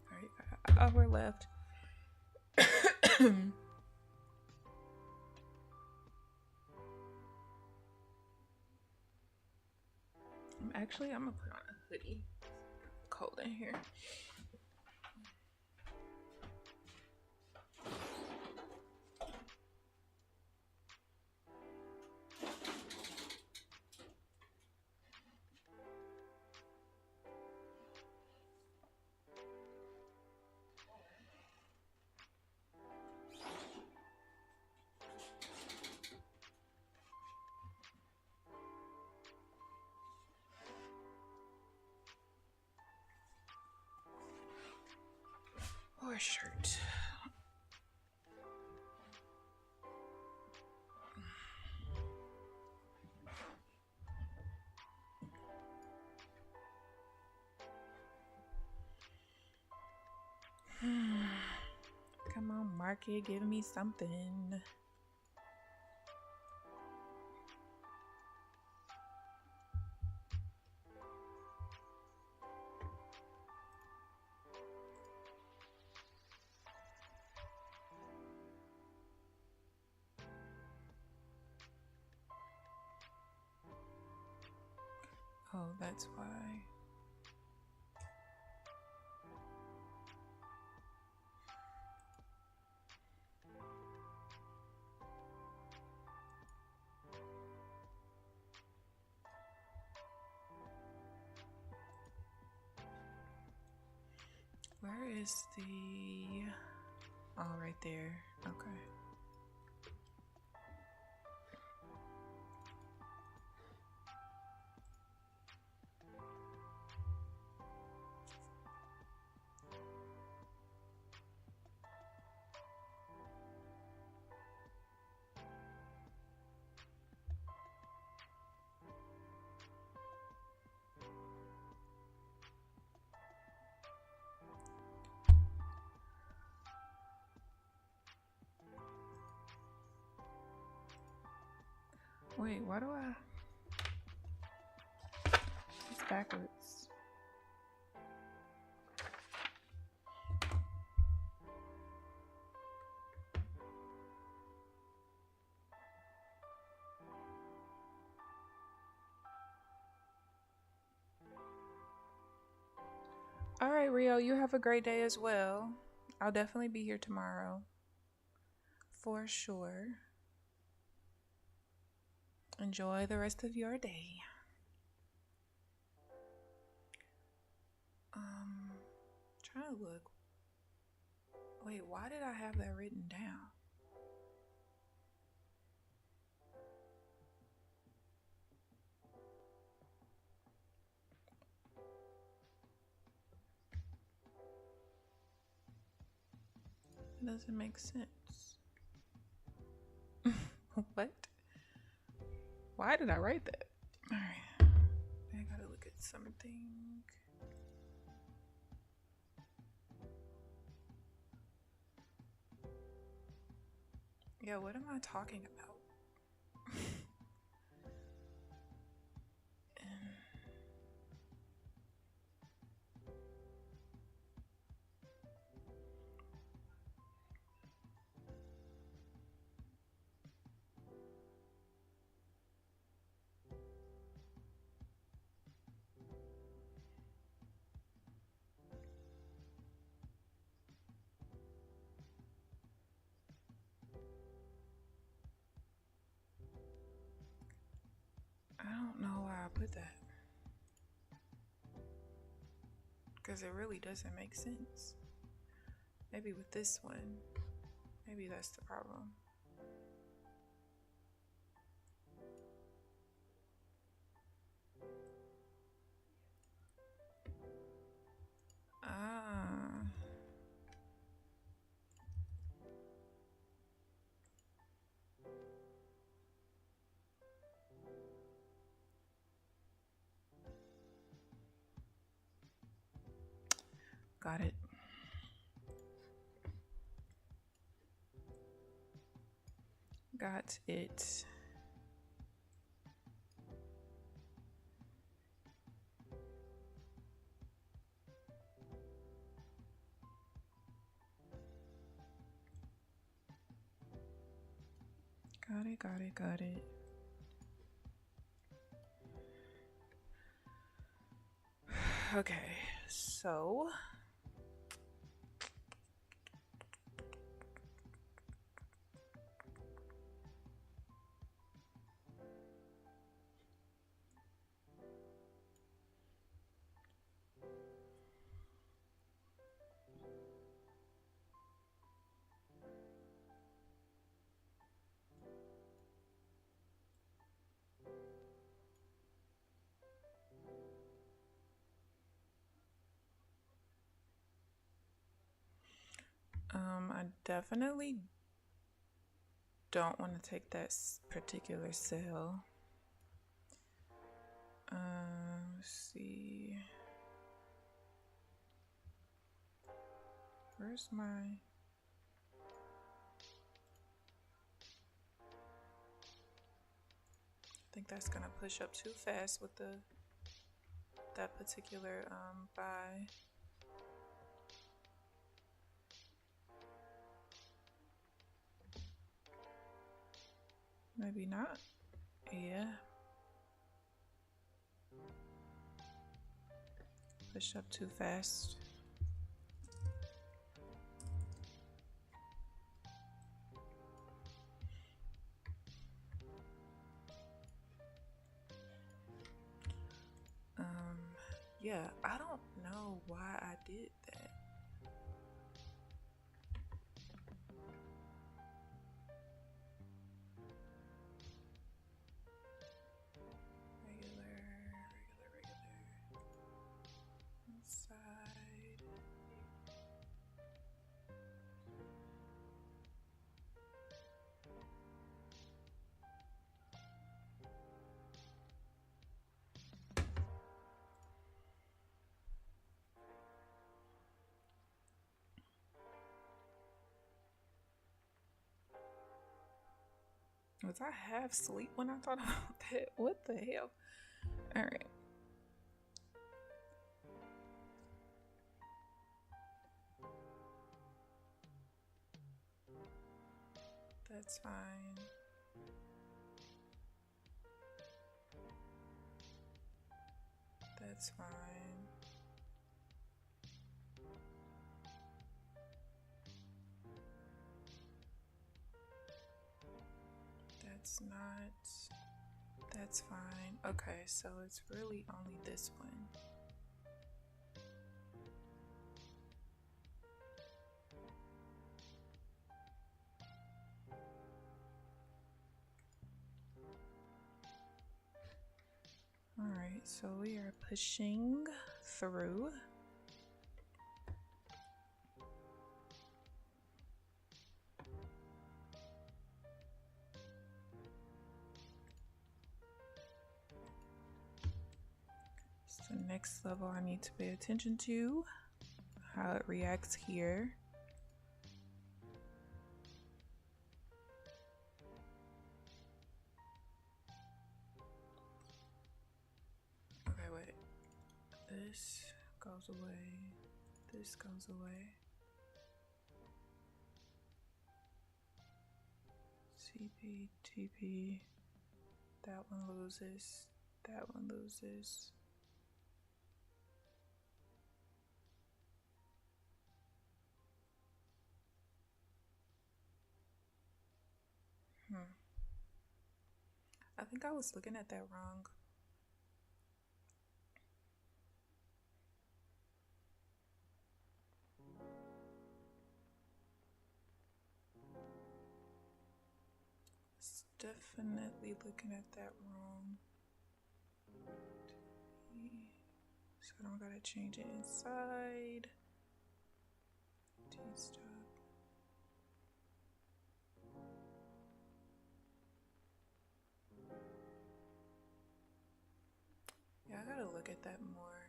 Alright, got an hour left. I'm gonna put on a hoodie. It's cold in here. Or a shirt. Come on, market, give me something. Oh, that's why. Where is the... Oh, right there. Okay. Wait, why do I? It's backwards. All right, Rio, you have a great day as well. I'll definitely be here tomorrow. For sure. Enjoy the rest of your day. Trying to look. Wait, why did I have that written down? It doesn't make sense. What? Why did I write that? All right. I gotta look at something. Yeah, what am I talking about? I don't know why I put that. Because it really doesn't make sense. Maybe with this one. Maybe that's the problem. Got it. Got it. Got it. Okay, so I definitely don't want to take that particular sell. Let's see. Where's my... I think that's gonna push up too fast with that particular buy. Maybe not. Yeah. Push up too fast. Yeah, I don't know why I did that. Regular. Inside. Was I half asleep when I thought about that? What the hell? All right. That's fine. That's fine. That's not. That's fine. Okay, so it's really only this one. Alright, so we are pushing through. So next level I need to pay attention to how it reacts here. Okay, wait. This goes away. This goes away. CP, TP. That one loses. That one loses. I think I was looking at that wrong. Definitely looking at that wrong. So I don't gotta change it inside. Stop. Yeah, I gotta look at that more.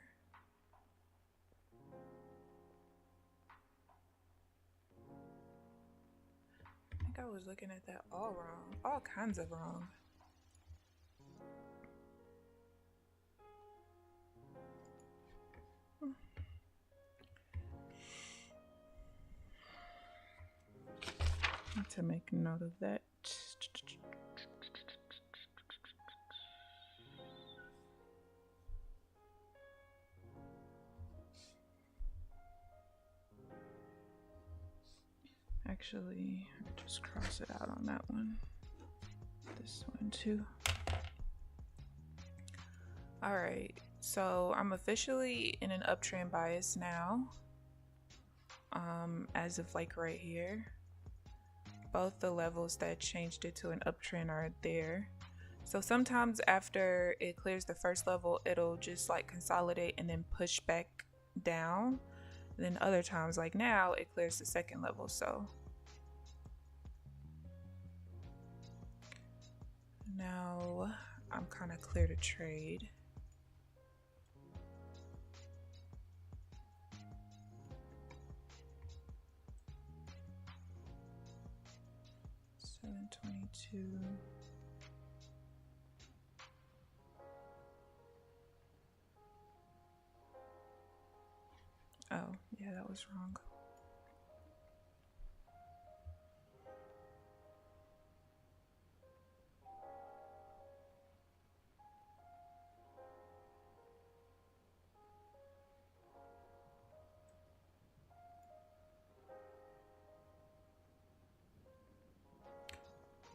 I think I was looking at that all wrong. All kinds of wrong. Need to make note of that. Actually, just cross it out on that one. This one too. All right, so I'm officially in an uptrend bias now. As of like right here. Both the levels that changed it to an uptrend are there. So sometimes after it clears the first level, it'll just like consolidate and then push back down. And then other times, like now, it clears the second level. So now I'm kind of clear to trade. $7.22. Oh, yeah, that was wrong.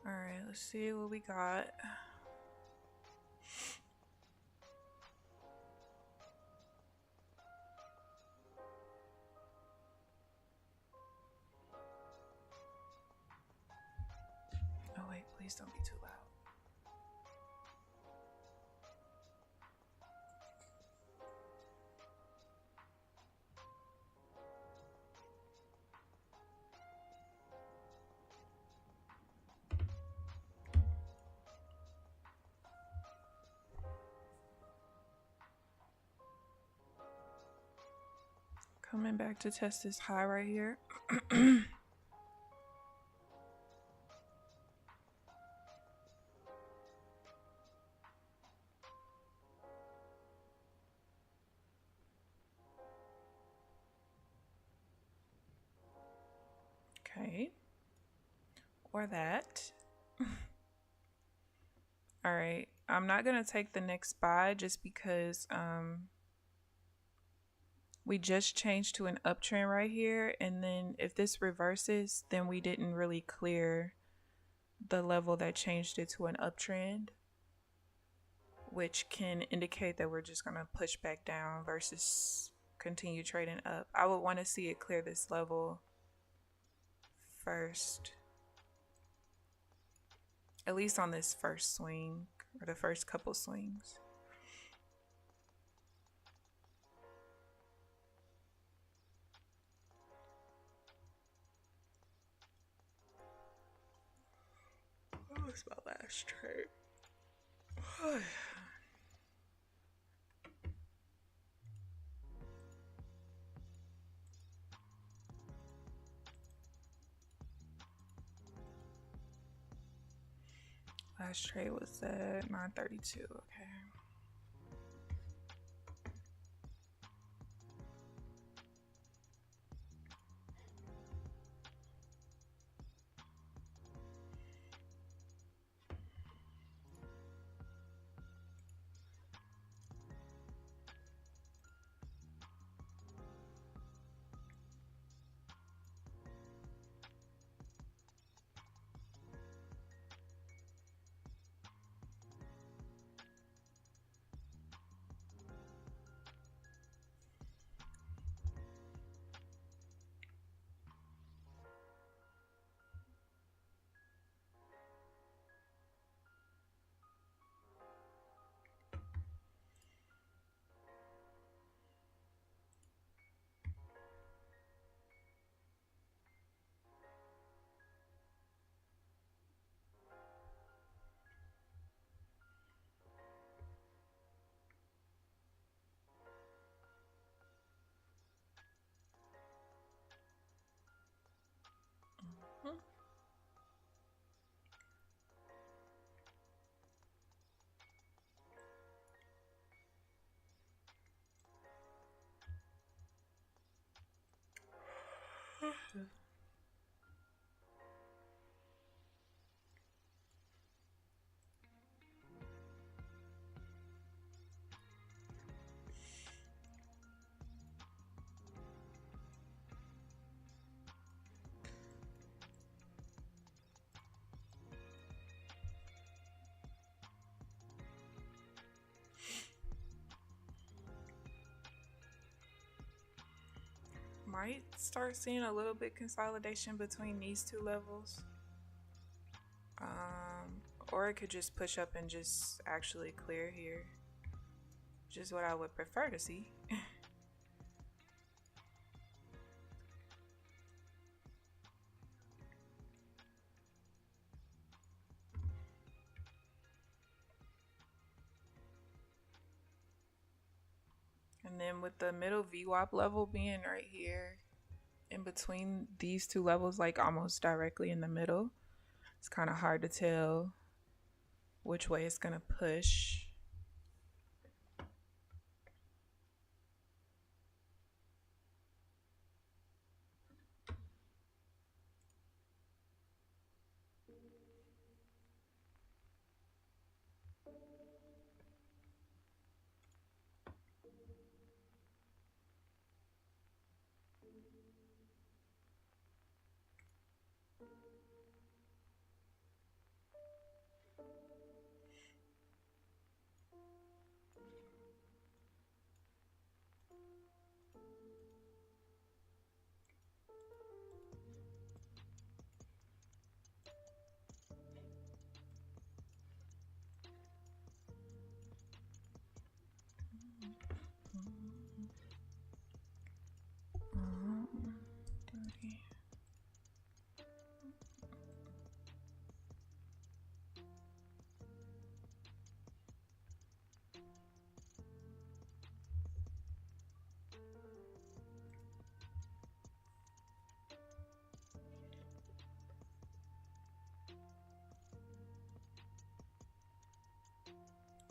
All right, let's see what we got. Oh wait, please don't be too loud. Coming back to test this high right here. right. Or that. All right. I'm not going to take the next buy just because we just changed to an uptrend right here. And then if this reverses, then we didn't really clear the level that changed it to an uptrend, which can indicate that we're just going to push back down versus continue trading up. I would want to see it clear this level first, at least on this first swing or the first couple swings. What was my last trade? Last trade was at 932. Okay. Might start seeing a little bit consolidation between these two levels. Or it could just push up and just actually clear here, which is what I would prefer to see. And then with the middle VWAP level being right here in between these two levels, like almost directly in the middle, it's kind of hard to tell which way it's gonna push.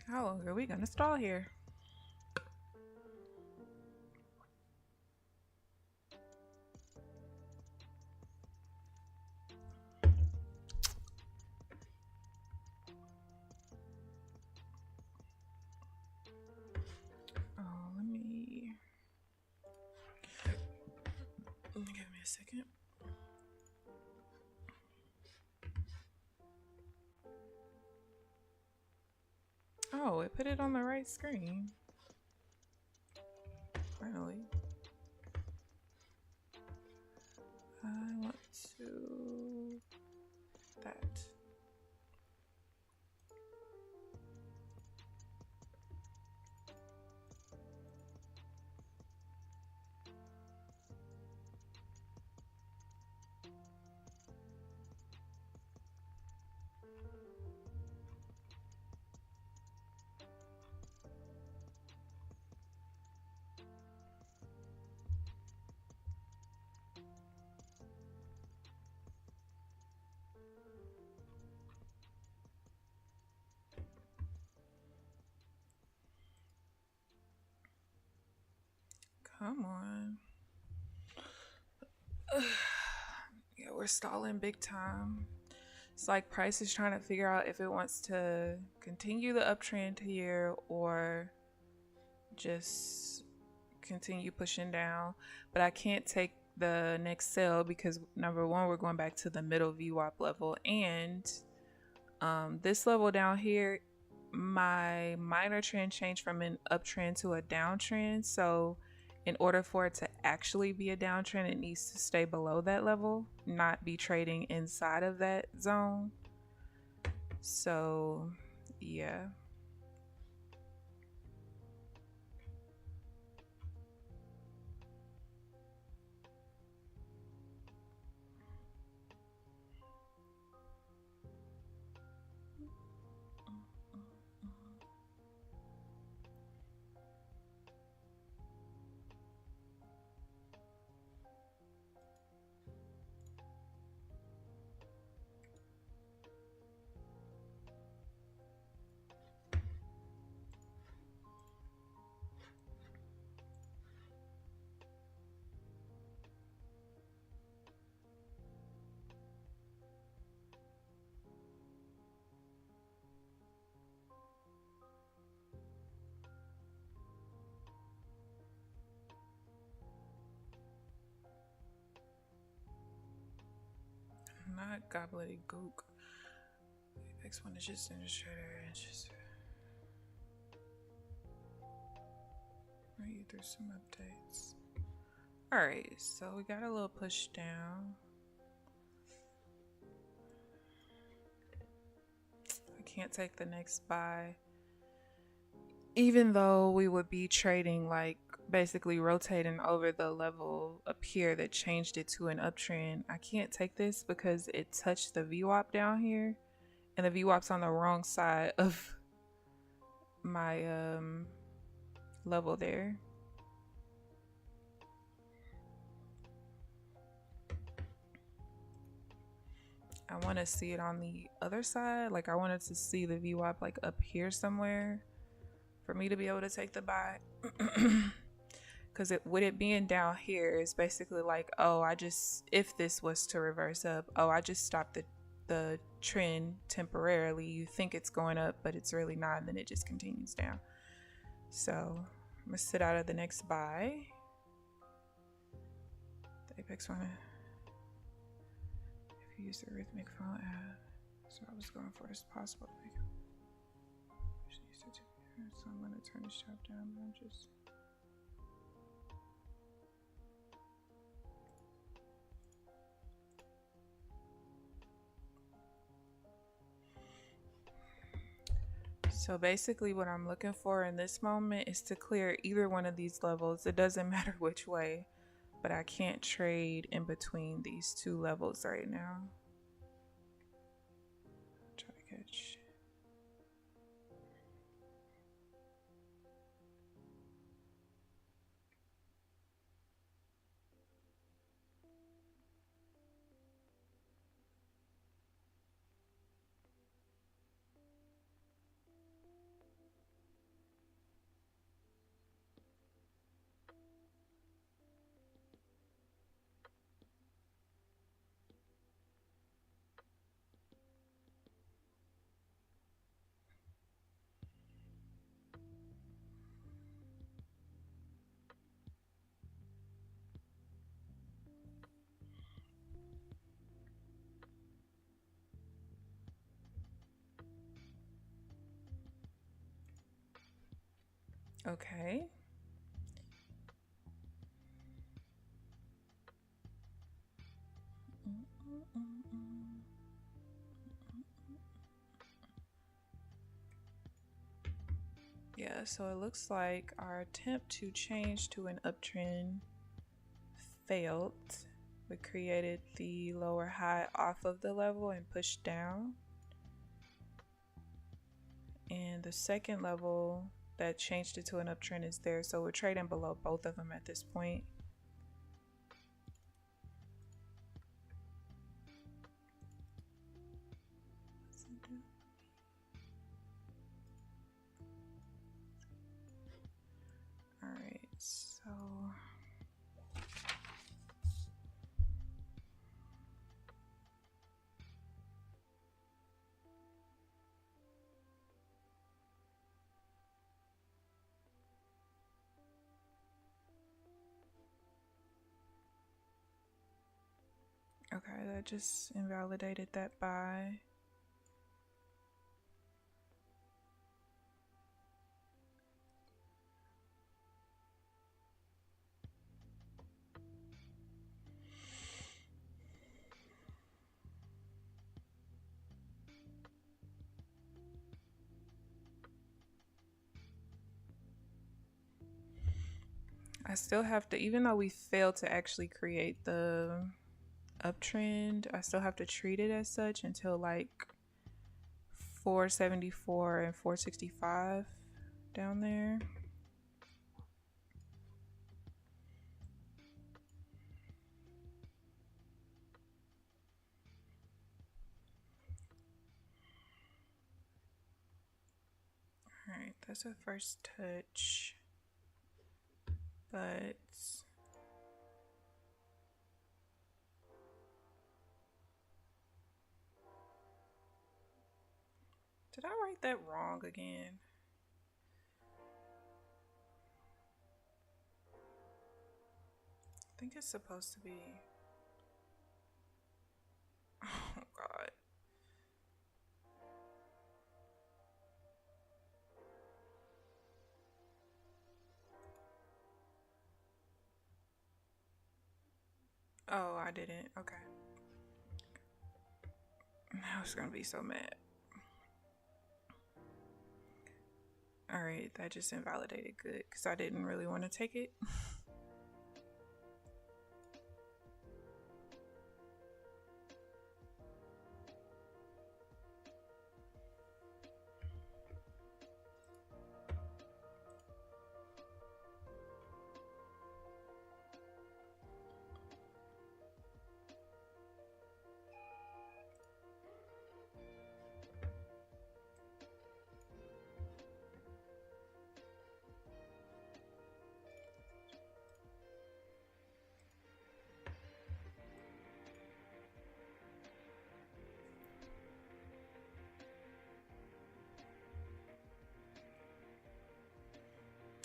How long are we gonna stall here? put it on the right screen. Finally. I want to that. Come on. Yeah, we're stalling big time. It's like price is trying to figure out if it wants to continue the uptrend here or just continue pushing down. But I can't take the next sell because number one, we're going back to the middle VWAP level, and this level down here, my minor trend changed from an uptrend to a downtrend. So in order for it to actually be a downtrend, it needs to stay below that level, not be trading inside of that zone. So yeah. Not gobbledygook. Next one is just NinjaTrader and just run you through some updates. Alright, so we got a little push down. I can't take the next buy. Even though we would be trading like basically rotating over the level up here that changed it to an uptrend, I can't take this because it touched the VWAP down here, and the VWAP's on the wrong side of my level there. I want to see it on the other side. Like I wanted to see the VWAP like up here somewhere for me to be able to take the buy. Because with it being down here is basically like, oh, if this was to reverse up, oh, I just stopped the trend temporarily. You think it's going up, but it's really not, and then it just continues down. So I'm gonna sit out of the next buy. The Apex one, if you use the rhythmic phone app, so I was going for as possible. So I'm gonna turn the shop down, but I'm just so basically what I'm looking for in this moment is to clear either one of these levels. It doesn't matter which way, but I can't trade in between these two levels right now. Try to catch. Okay. Yeah, so it looks like our attempt to change to an uptrend failed. We created the lower high off of the level and pushed down. And the second level that changed it to an uptrend is there, so we're trading below both of them at this point. All right, so okay, that just invalidated that buy. I still have to, even though we failed to actually create the uptrend, I still have to treat it as such until like 474 and 465 down there. All right, that's a first touch, but did I write that wrong again? I think it's supposed to be, oh God. Oh, I didn't. Okay. I was gonna be so mad. All right, that just invalidated good because I didn't really want to take it.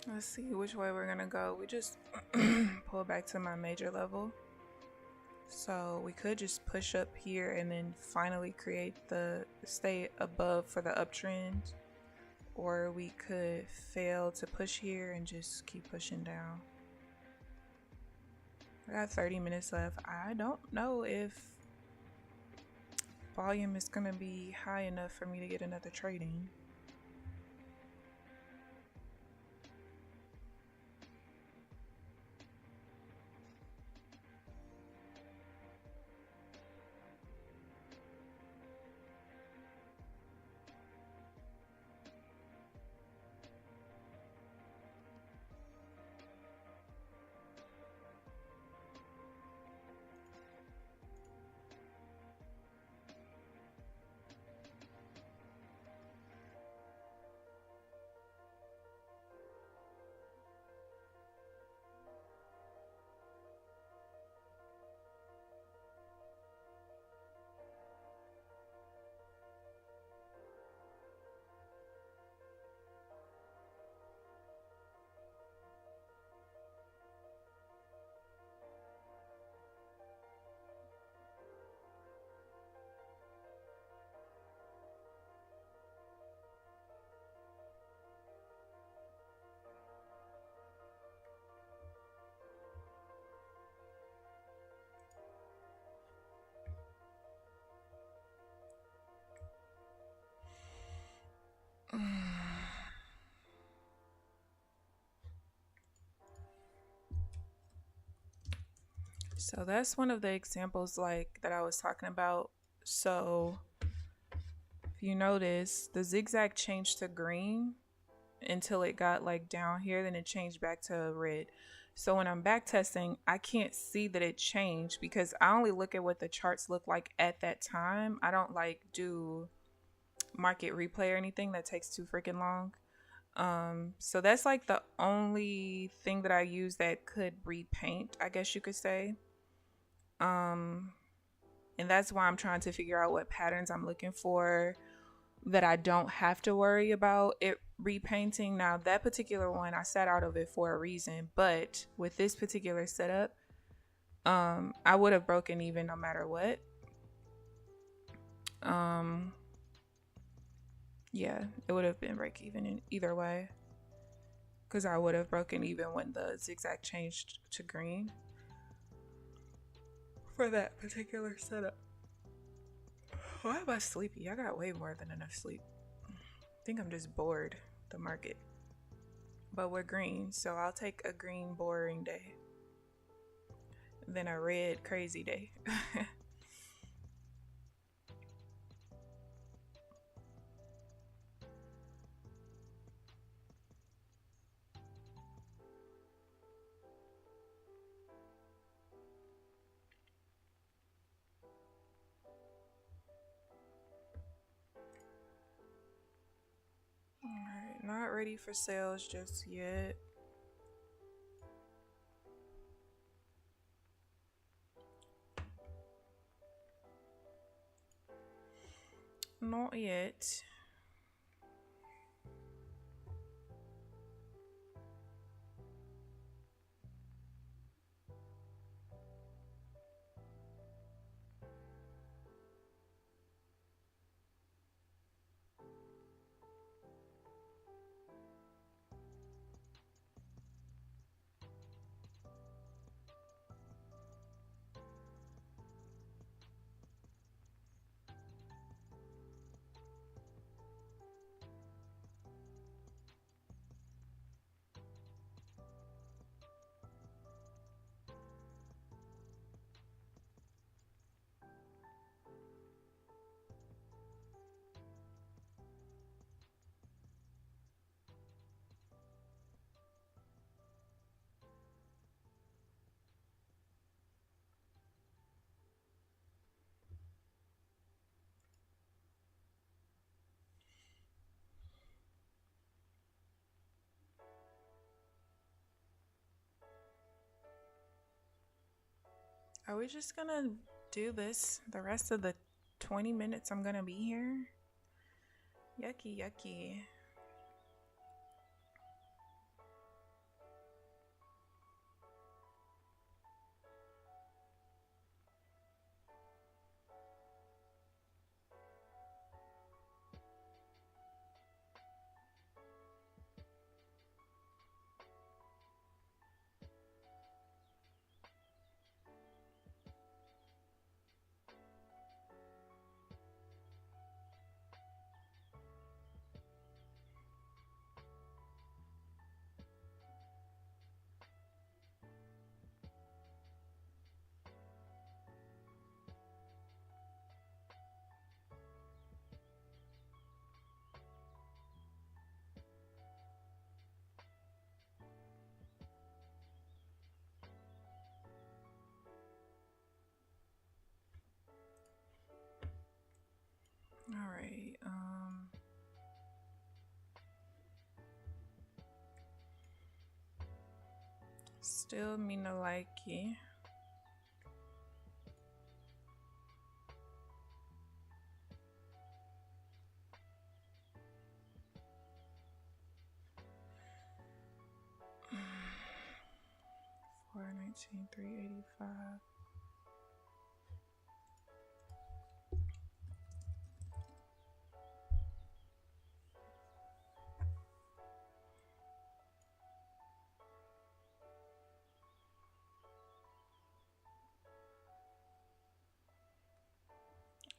Let's see which way we're gonna go. We just pull back to my major level. So we could just push up here and then finally create the stay above for the uptrend. Or we could fail to push here and just keep pushing down. I got 30 minutes left. I don't know if volume is gonna be high enough for me to get another trading. So that's one of the examples like that I was talking about. So if you notice, the zigzag changed to green until it got like down here, then it changed back to red. So when I'm back testing, I can't see that it changed because I only look at what the charts look like at that time. I don't like do market replay or anything that takes too freaking long. So that's like the only thing that I use that could repaint, I guess you could say. Um, and that's why I'm trying to figure out what patterns I'm looking for that I don't have to worry about it repainting. Now, that particular one, I sat out of it for a reason, but with this particular setup, I would have broken even no matter what. Yeah, it would have been break even in either way because I would have broken even when the zigzag changed to green for that particular setup. Why am I sleepy? I got way more than enough sleep. I think I'm just bored the market. But we're green, so I'll take a green boring day than a red crazy day. Alright, not ready for sales just yet. Not yet. Are we just gonna do this the rest of the 20 minutes I'm gonna be here? Yucky, yucky. All right. Still me no likey. $419,385.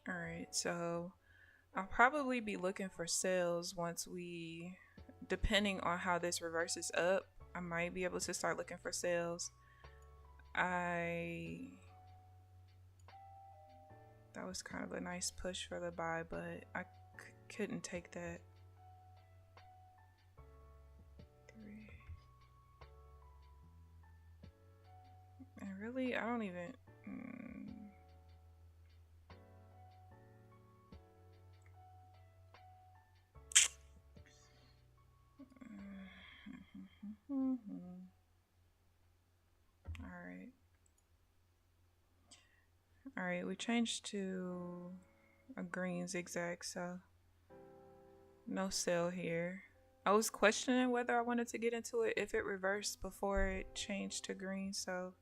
All right, so I'll probably be looking for sales once we, depending on how this reverses up, I might be able to start looking for sales. that was kind of a nice push for the buy, but I couldn't take that. 3. And really, I don't even. All right, we changed to a green zigzag, so no sell here. I was questioning whether I wanted to get into it if it reversed before it changed to green, so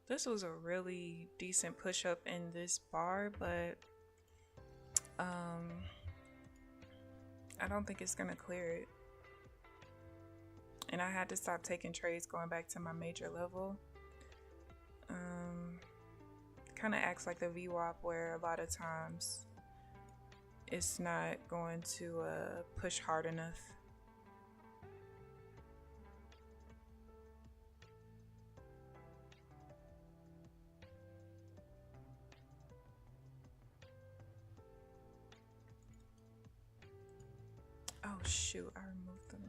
this was a really decent push up in this bar, but I don't think it's gonna clear it. And I had to stop taking trades going back to my major level. Kind of acts like the VWAP, where a lot of times it's not going to push hard enough. Oh shoot, I removed them.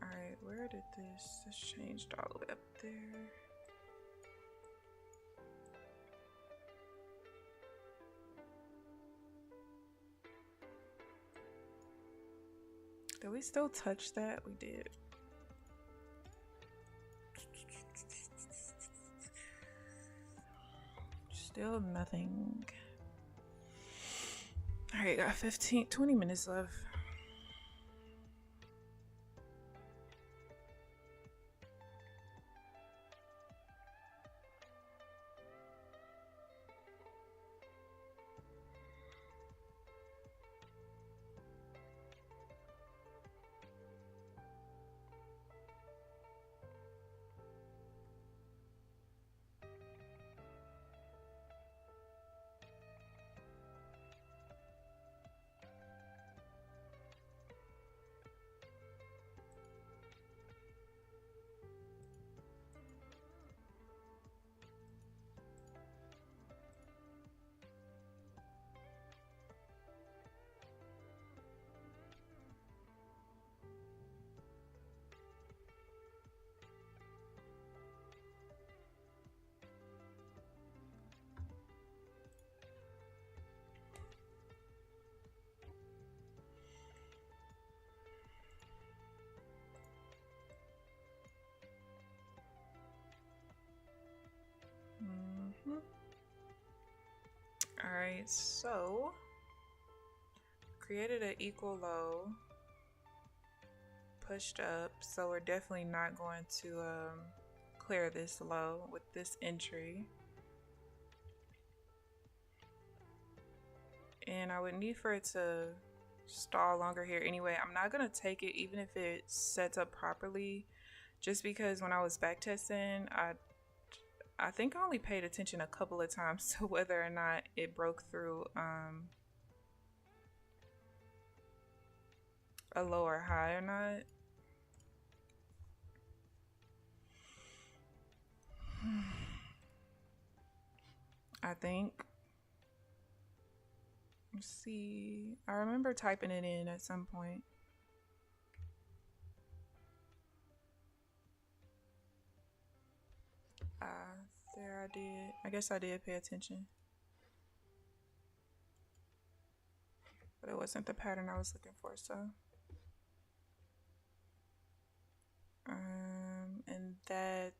Alright, where did this changed all the way up there? Did we still touch that? We did. Still nothing. Alright, got 20 minutes left. Alright, so created an equal low, pushed up, so we're definitely not going to clear this low with this entry. And I would need for it to stall longer here anyway. I'm not going to take it even if it sets up properly, just because when I was backtesting, I think I only paid attention a couple of times to whether or not it broke through a lower high or not. I think. Let's see. I remember typing it in at some point. There I did. I guess I did pay attention. But it wasn't the pattern I was looking for, so. And that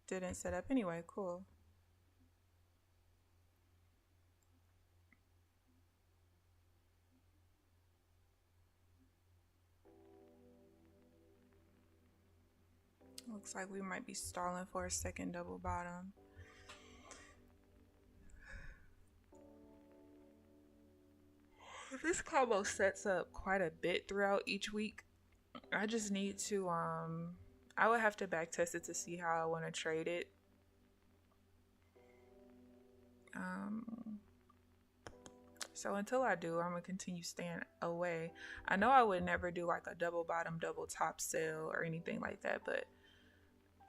didn't set up anyway. Cool. Looks like we might be stalling for a second double bottom. This combo sets up quite a bit throughout each week. I just need to I would have to back test it to see how I want to trade it. So until I do, I'm gonna continue staying away. I know I would never do like a double bottom, double top sell or anything like that, but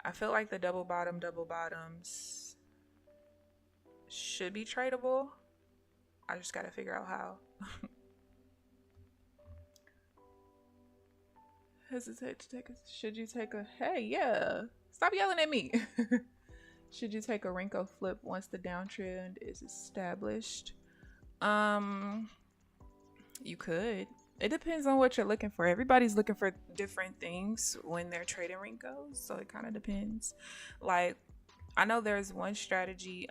I feel like the double bottoms should be tradable. I just gotta figure out how. Hesitate to take a, should you take a, hey, yeah, stop yelling at me. Should you take a Renko flip once the downtrend is established? You could. It depends on what you're looking for. Everybody's looking for different things when they're trading Renkos, so it kind of depends. Like, I know there's one strategy.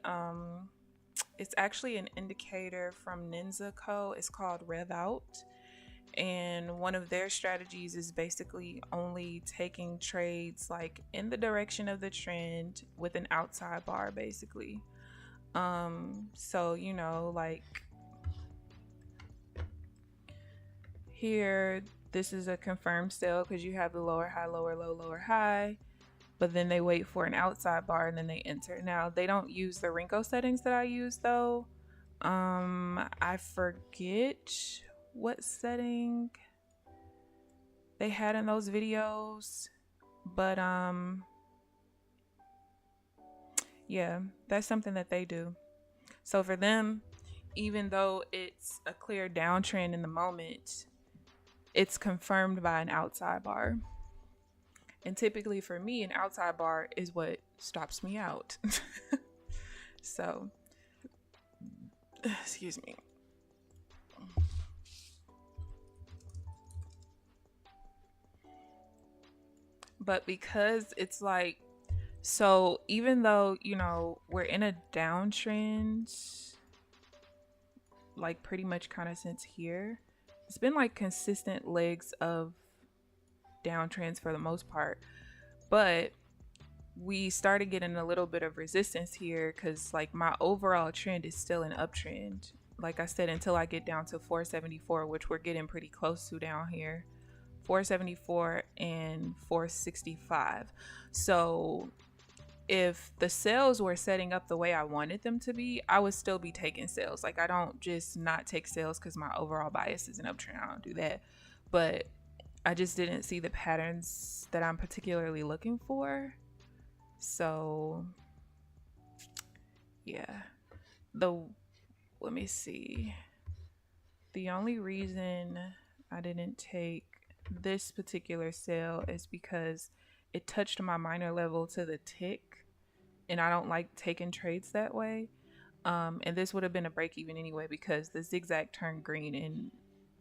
It's actually an indicator from NinjaTrader. It's called Rev Out. And one of their strategies is basically only taking trades like in the direction of the trend with an outside bar, basically. So, you know, like here, this is a confirmed sell because you have the lower high, lower low, lower high, but then they wait for an outside bar and then they enter. Now, they don't use the Renko settings that I use though. I forget what setting they had in those videos, but yeah, that's something that they do. So for them, even though it's a clear downtrend in the moment, it's confirmed by an outside bar. And typically for me, an outside bar is what stops me out. So, excuse me. But because it's like, so even though, you know, we're in a downtrend, like pretty much kind of since here, it's been like consistent legs of downtrends for the most part. But we started getting a little bit of resistance here because like my overall trend is still an uptrend. Like I said, until I get down to 474, which we're getting pretty close to down here. 474 and 465. So if the sales were setting up the way I wanted them to be, I would still be taking sales. Like I don't just not take sales because my overall bias is an uptrend. I don't do that. But I just didn't see the patterns that I'm particularly looking for. So yeah, let me see. The only reason I didn't take this particular sale is because it touched my minor level to the tick, and I don't like taking trades that way. And this would have been a break even anyway because the zigzag turned green, and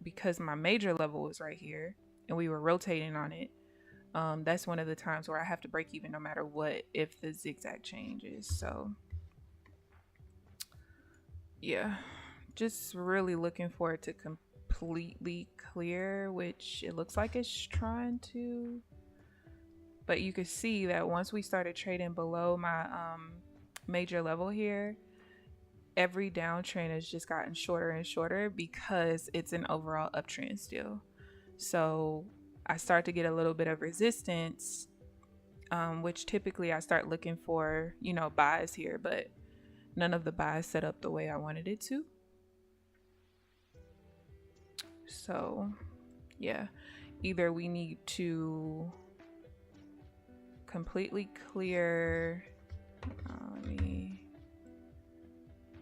because my major level was right here and we were rotating on it, that's one of the times where I have to break even no matter what if the zigzag changes. So yeah, just really looking for it to completely clear, which it looks like it's trying to. But you could see that once we started trading below my major level here, every downtrend has just gotten shorter and shorter because it's an overall uptrend still. So I start to get a little bit of resistance which typically I start looking for, you know, buys here, but none of the buys set up the way I wanted it to. So yeah, either we need to completely clear,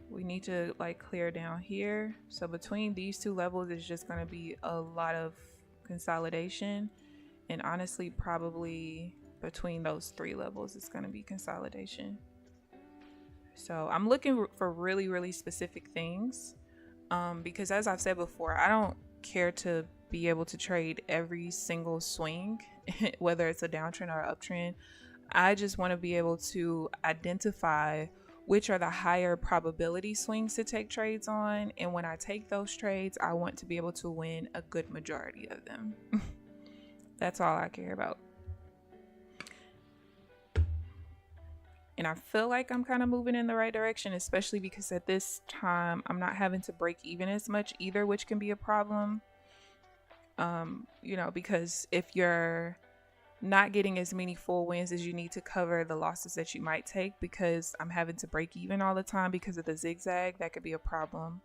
we need to like clear down here. So between these two levels is just going to be a lot of consolidation, and honestly probably between those three levels it's going to be consolidation. So I'm looking for really specific things, because as I've said before, I don't care to be able to trade every single swing whether it's a downtrend or an uptrend. I just want to be able to identify which are the higher probability swings to take trades on, and when I take those trades, I want to be able to win a good majority of them. That's all I care about. And I feel like I'm kind of moving in the right direction, especially because at this time I'm not having to break even as much either, which can be a problem. You know, because if you're not getting as many full wins as you need to cover the losses that you might take, because I'm having to break even all the time because of the zigzag, that could be a problem.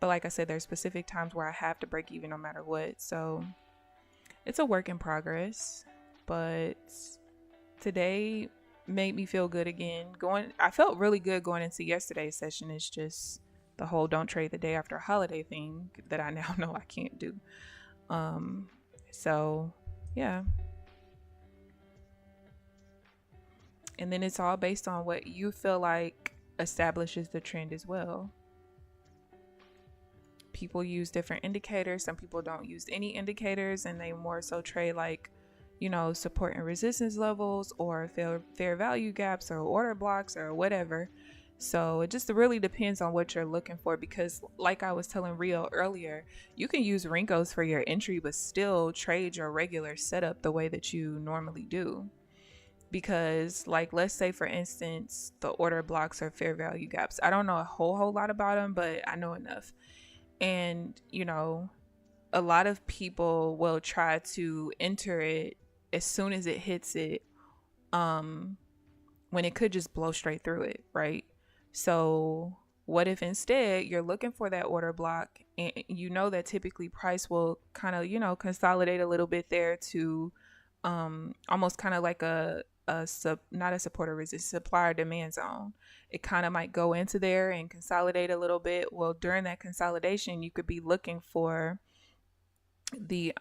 But like I said, there's specific times where I have to break even no matter what. So it's a work in progress, but today made me feel good again. I felt really good going into yesterday's session. It's just the whole don't trade the day after a holiday thing that I now know I can't do. So yeah. And then it's all based on what you feel like establishes the trend as well. People use different indicators. Some people don't use any indicators, and they more so trade like, you know, support and resistance levels or fair value gaps or order blocks or whatever. So it just really depends on what you're looking for, because like I was telling Rio earlier, you can use Rinkos for your entry but still trade your regular setup the way that you normally do. Because like, let's say for instance, the order blocks or fair value gaps, I don't know a whole lot about them, but I know enough. And you know, a lot of people will try to enter it as soon as it hits it, when it could just blow straight through it, right? So what if instead you're looking for that order block, and you know that typically price will kind of, you know, consolidate a little bit there to almost kind of like not a support or resistance, supply or demand zone. It kind of might go into there and consolidate a little bit. Well, during that consolidation, you could be looking for the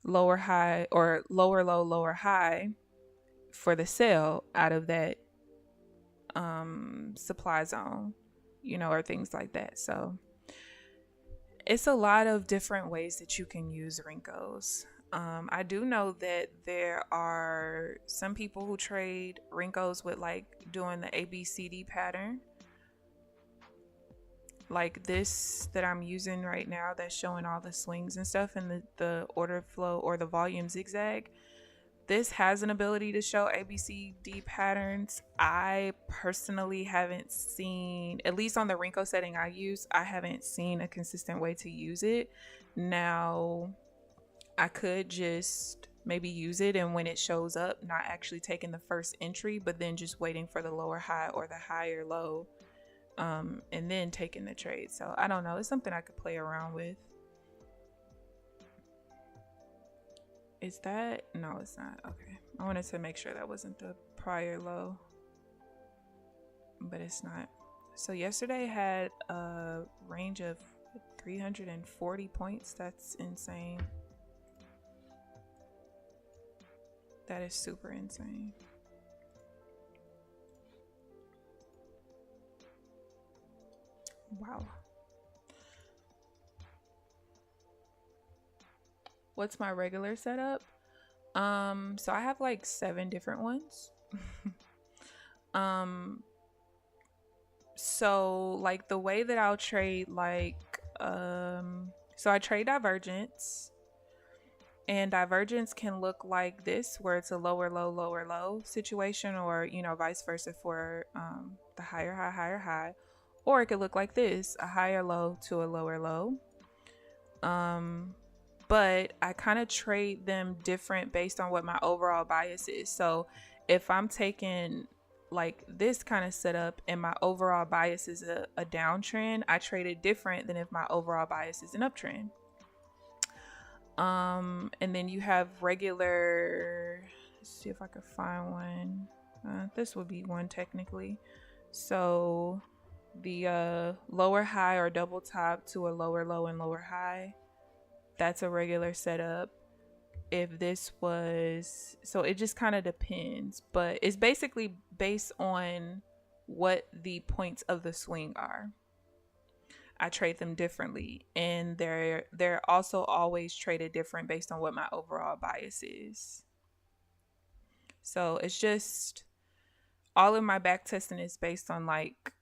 lower high or lower low, lower high for the sell out of that supply zone, you know, or things like that. So it's a lot of different ways that you can use Rinkos. I do know that there are some people who trade Rinkos with like doing the ABCD pattern, like this that I'm using right now, that's showing all the swings and stuff and the order flow or the volume zigzag. This has an ability to show ABCD patterns. I personally haven't seen, at least on the Rinko setting I use, I haven't seen a consistent way to use it. Now, I could just maybe use it, and when it shows up, not actually taking the first entry, but then just waiting for the lower high or the higher low, and then taking the trade. So I don't know. It's something I could play around with. Is that? No, it's not. Okay. I wanted to make sure that wasn't the prior low, but it's not. So yesterday had a range of 340 points. That's insane. That is super insane. Wow. What's my regular setup? So I have like 7 different ones. So like the way that I'll trade, like, so I trade divergence. And divergence can look like this, where it's a lower low situation, or, you know, vice versa for the higher high. Or it could look like this, a higher low to a lower low. but I kind of trade them different based on what my overall bias is. So if I'm taking like this kind of setup and my overall bias is a downtrend, I trade it different than if my overall bias is an uptrend. And then you have regular, let's see if I could find one. This would be one technically. So the lower high or double top to a lower low and lower high, that's a regular setup. If this was, so it just kind of depends, but it's basically based on what the points of the swing are. I trade them differently, and they're also always traded different based on what my overall bias is. So it's just all of my back testing is based on like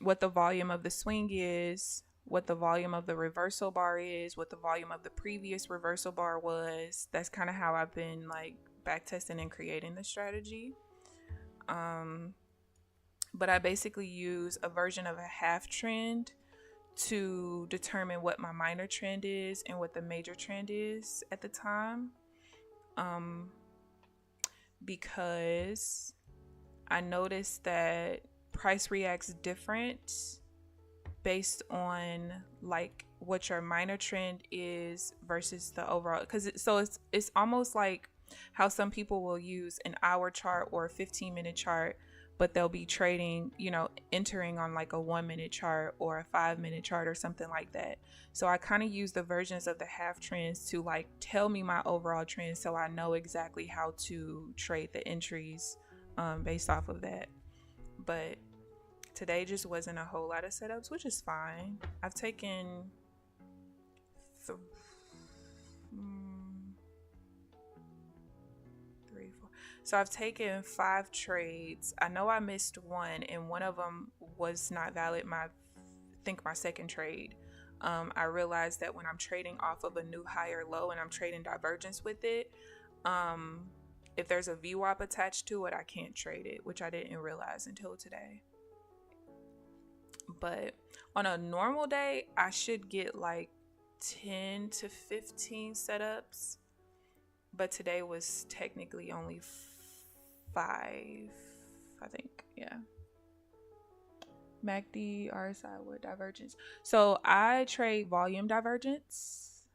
what the volume of the swing is, what the volume of the reversal bar is, what the volume of the previous reversal bar was. That's kind of how I've been like back testing and creating the strategy. But I basically use a version of a half trend to determine what my minor trend is and what the major trend is at the time. Because I noticed that price reacts different based on like what your minor trend is versus the overall, because it's almost like how some people will use an hour chart or a 15-minute chart, but they'll be trading, entering on like a 1-minute chart or a 5-minute chart or something like that. So I kind of use the versions of the half trends to like tell me my overall trend, so I know exactly how to trade the entries based off of that. But today just wasn't a whole lot of setups, which is fine. I've taken 3, 4. So I've taken 5 trades. I know I missed one, and one of them was not valid. I think my second trade. I realized that when I'm trading off of a new higher low and I'm trading divergence with it, if there's a VWAP attached to it, I can't trade it, which I didn't realize until today. But on a normal day, I should get like 10 to 15 setups. But today was technically only 5, I think. Yeah. MACD, RSI, what divergence? So I trade volume divergence.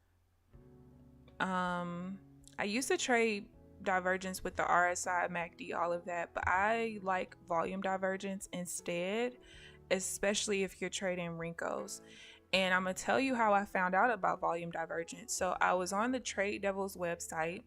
I used to trade divergence with the RSI, MACD, all of that, but I like volume divergence instead, especially if you're trading Rinkos. And I'm gonna tell you how I found out about volume divergence. So I was on the Trade Devils website,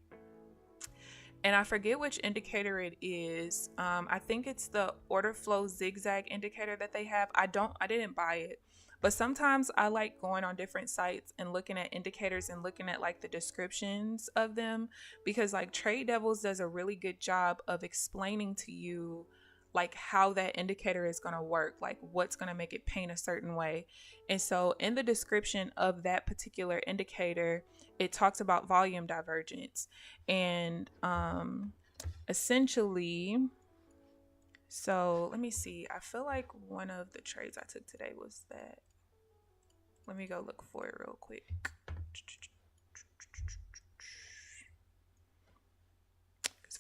and I forget which indicator it is. I think it's the order flow zigzag indicator that they have. I didn't buy it, but sometimes I like going on different sites and looking at indicators and looking at like the descriptions of them, because like Trade Devils does a really good job of explaining to you like how that indicator is going to work, like what's going to make it paint a certain way. And so in the description of that particular indicator, it talks about volume divergence. And essentially, so let me see. I feel like one of the trades I took today was that. Let me go look for it real quick.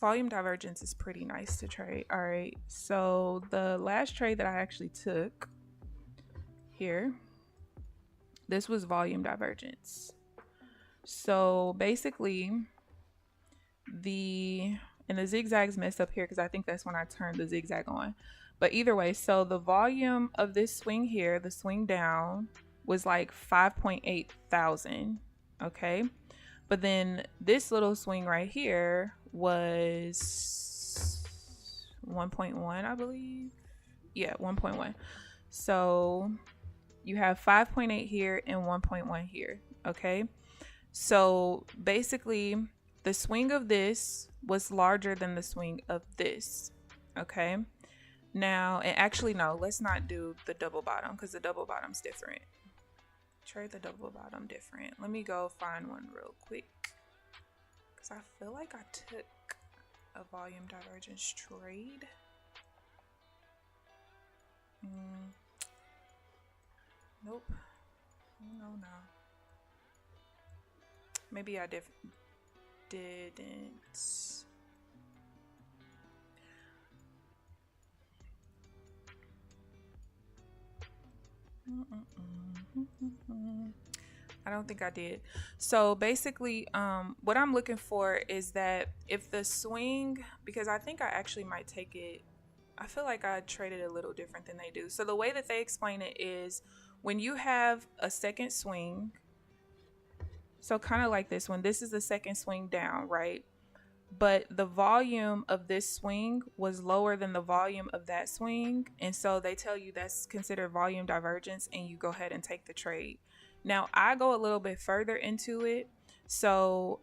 Volume divergence is pretty nice to trade. All right, so the last trade that I actually took here, this was volume divergence. So basically the zigzag's messed up here because I think that's when I turned the zigzag on. But either way, so the volume of this swing here, the swing down, was like 5.8 thousand. Okay. But then this little swing right here was 1.1, I believe. Yeah, 1.1. So you have 5.8 here and 1.1 here. Okay. So basically, the swing of this was larger than the swing of this. Okay. Now, and actually, no, let's not do the double bottom because the double bottom's different. Trade the double bottom different. Let me go find one real quick because I feel like I took a volume divergence trade. Nope. No. Maybe I didn't. I don't think I did. So basically, what I'm looking for is that if the swing, because I think I actually might take it, I feel like I traded a little different than they do. So the way that they explain it is when you have a second swing, so kind of like this one, this is the second swing down, right? But the volume of this swing was lower than the volume of that swing. And so they tell you that's considered volume divergence, and you go ahead and take the trade. Now, I go a little bit further into it. So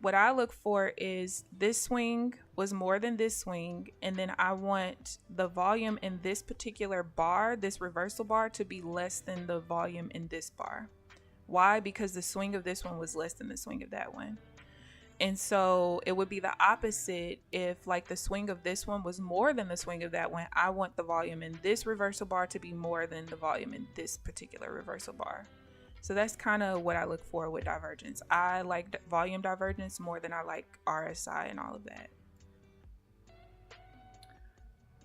what I look for is this swing was more than this swing. And then I want the volume in this particular bar, this reversal bar, to be less than the volume in this bar. Why? Because the swing of this one was less than the swing of that one. And so it would be the opposite if like the swing of this one was more than the swing of that one. I want the volume in this reversal bar to be more than the volume in this particular reversal bar. So that's kind of what I look for with divergence. I like volume divergence more than I like RSI and all of that.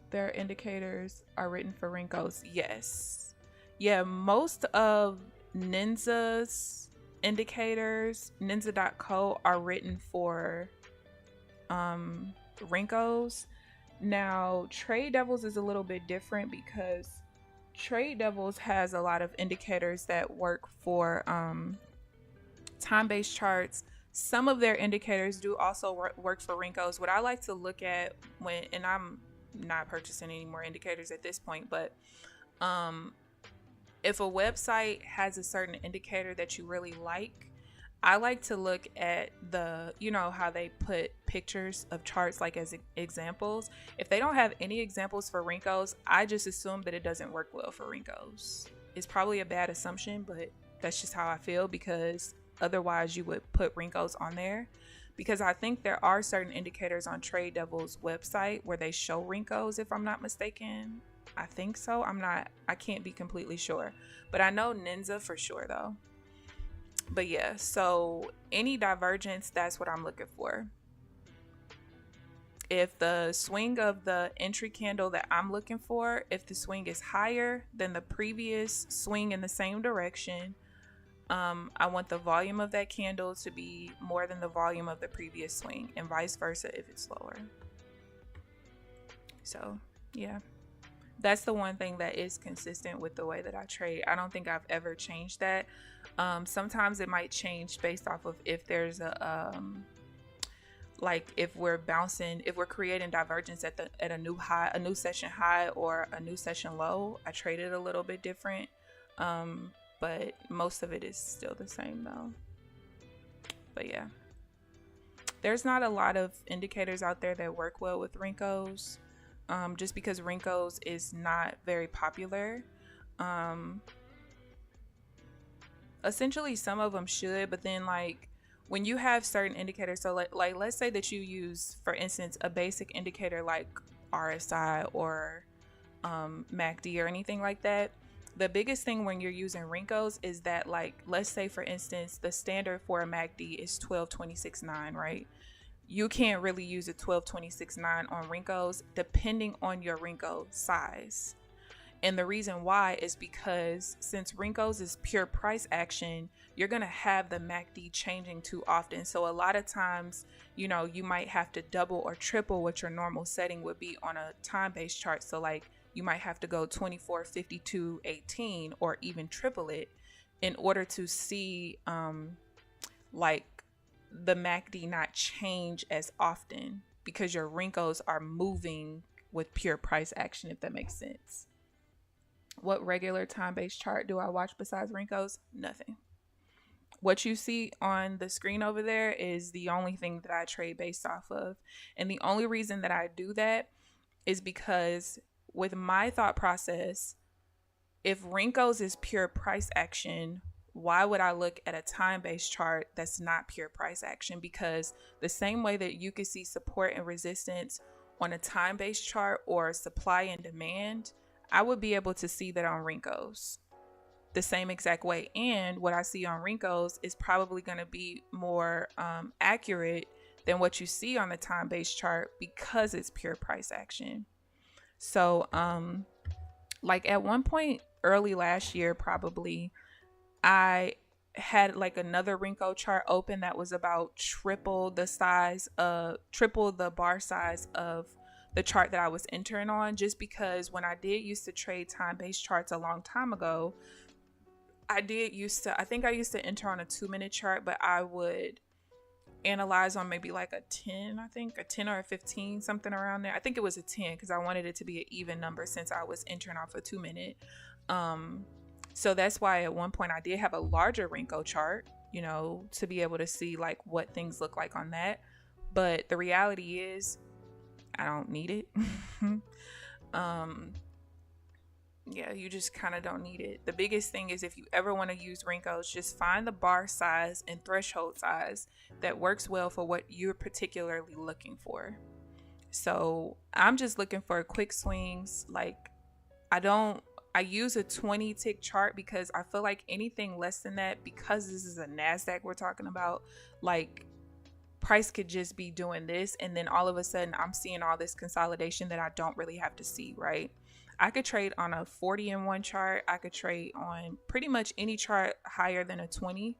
Their indicators are written for Rinkos. Yes. Yeah, most of Ninja's indicators, ninja.co, are written for Rinkos. Now, Trade Devils is a little bit different because Trade Devils has a lot of indicators that work for time-based charts. Some of their indicators do also work for Rinkos. What I like to look at when, and I'm not purchasing any more indicators at this point, but if a website has a certain indicator that you really like, I like to look at the, you know, how they put pictures of charts like as examples. If they don't have any examples for Rinkos, I just assume that it doesn't work well for Rinkos. It's probably a bad assumption, but that's just how I feel, because otherwise you would put Rinkos on there. Because I think there are certain indicators on Trade Devil's website where they show Rinkos, if I'm not mistaken. I think so. I can't be completely sure, but I know Ninja for sure though. But yeah, so any divergence, that's what I'm looking for. If the swing of the entry candle that I'm looking for, if the swing is higher than the previous swing in the same direction, I want the volume of that candle to be more than the volume of the previous swing, and vice versa if it's lower. So yeah. That's the one thing that is consistent with the way that I trade. I don't think I've ever changed that. Sometimes it might change based off of if there's a like if we're creating divergence at a new high, a new session high, or a new session low. I trade it a little bit different, but most of it is still the same though. But yeah, there's not a lot of indicators out there that work well with Rinkos. Just because Rinkos is not very popular. Essentially some of them should, but then like when you have certain indicators, so like let's say that you use, for instance, a basic indicator like RSI or MACD or anything like that. The biggest thing when you're using Rinkos is that, like, let's say for instance the standard for a MACD is 12.26.9, right? You can't really use a 12.26.9 on Rinkos depending on your Rinko size. And the reason why is because since Rinkos is pure price action, you're going to have the MACD changing too often. So a lot of times, you know, you might have to double or triple what your normal setting would be on a time-based chart. So like you might have to go 24, 52, 18, or even triple it in order to see like the MACD not change as often, because your Rinkos are moving with pure price action, if that makes sense. What regular time-based chart do I watch besides Rinkos? Nothing. What you see on the screen over there is the only thing that I trade based off of. And the only reason that I do that is because with my thought process, if Rinkos is pure price action, why would I look at a time-based chart that's not pure price action? Because the same way that you can see support and resistance on a time-based chart or supply and demand, I would be able to see that on Rinkos. the same exact way. And what I see on Rinkos is probably going to be more accurate than what you see on the time-based chart because it's pure price action. So like at one point early last year, probably, I had like another Rinko chart open that was about triple the bar size of the chart that I was entering on, just because when I did used to trade time-based charts a long time ago, I think I used to enter on a 2-minute chart, but I would analyze on maybe like a 10, I think a 10 or a 15, something around there. I think it was a 10 because I wanted it to be an even number since I was entering off a 2-minute. So that's why at one point I did have a larger Rinko chart, you know, to be able to see like what things look like on that. But the reality is I don't need it. Yeah, you just kind of don't need it. The biggest thing is if you ever want to use Rinkos, just find the bar size and threshold size that works well for what you're particularly looking for. So I'm just looking for quick swings. Like I use a 20 tick chart because I feel like anything less than that, because this is a NASDAQ we're talking about, like price could just be doing this and then all of a sudden I'm seeing all this consolidation that I don't really have to see, right? I could trade on a 40-in-1 chart. I could trade on pretty much any chart higher than a 20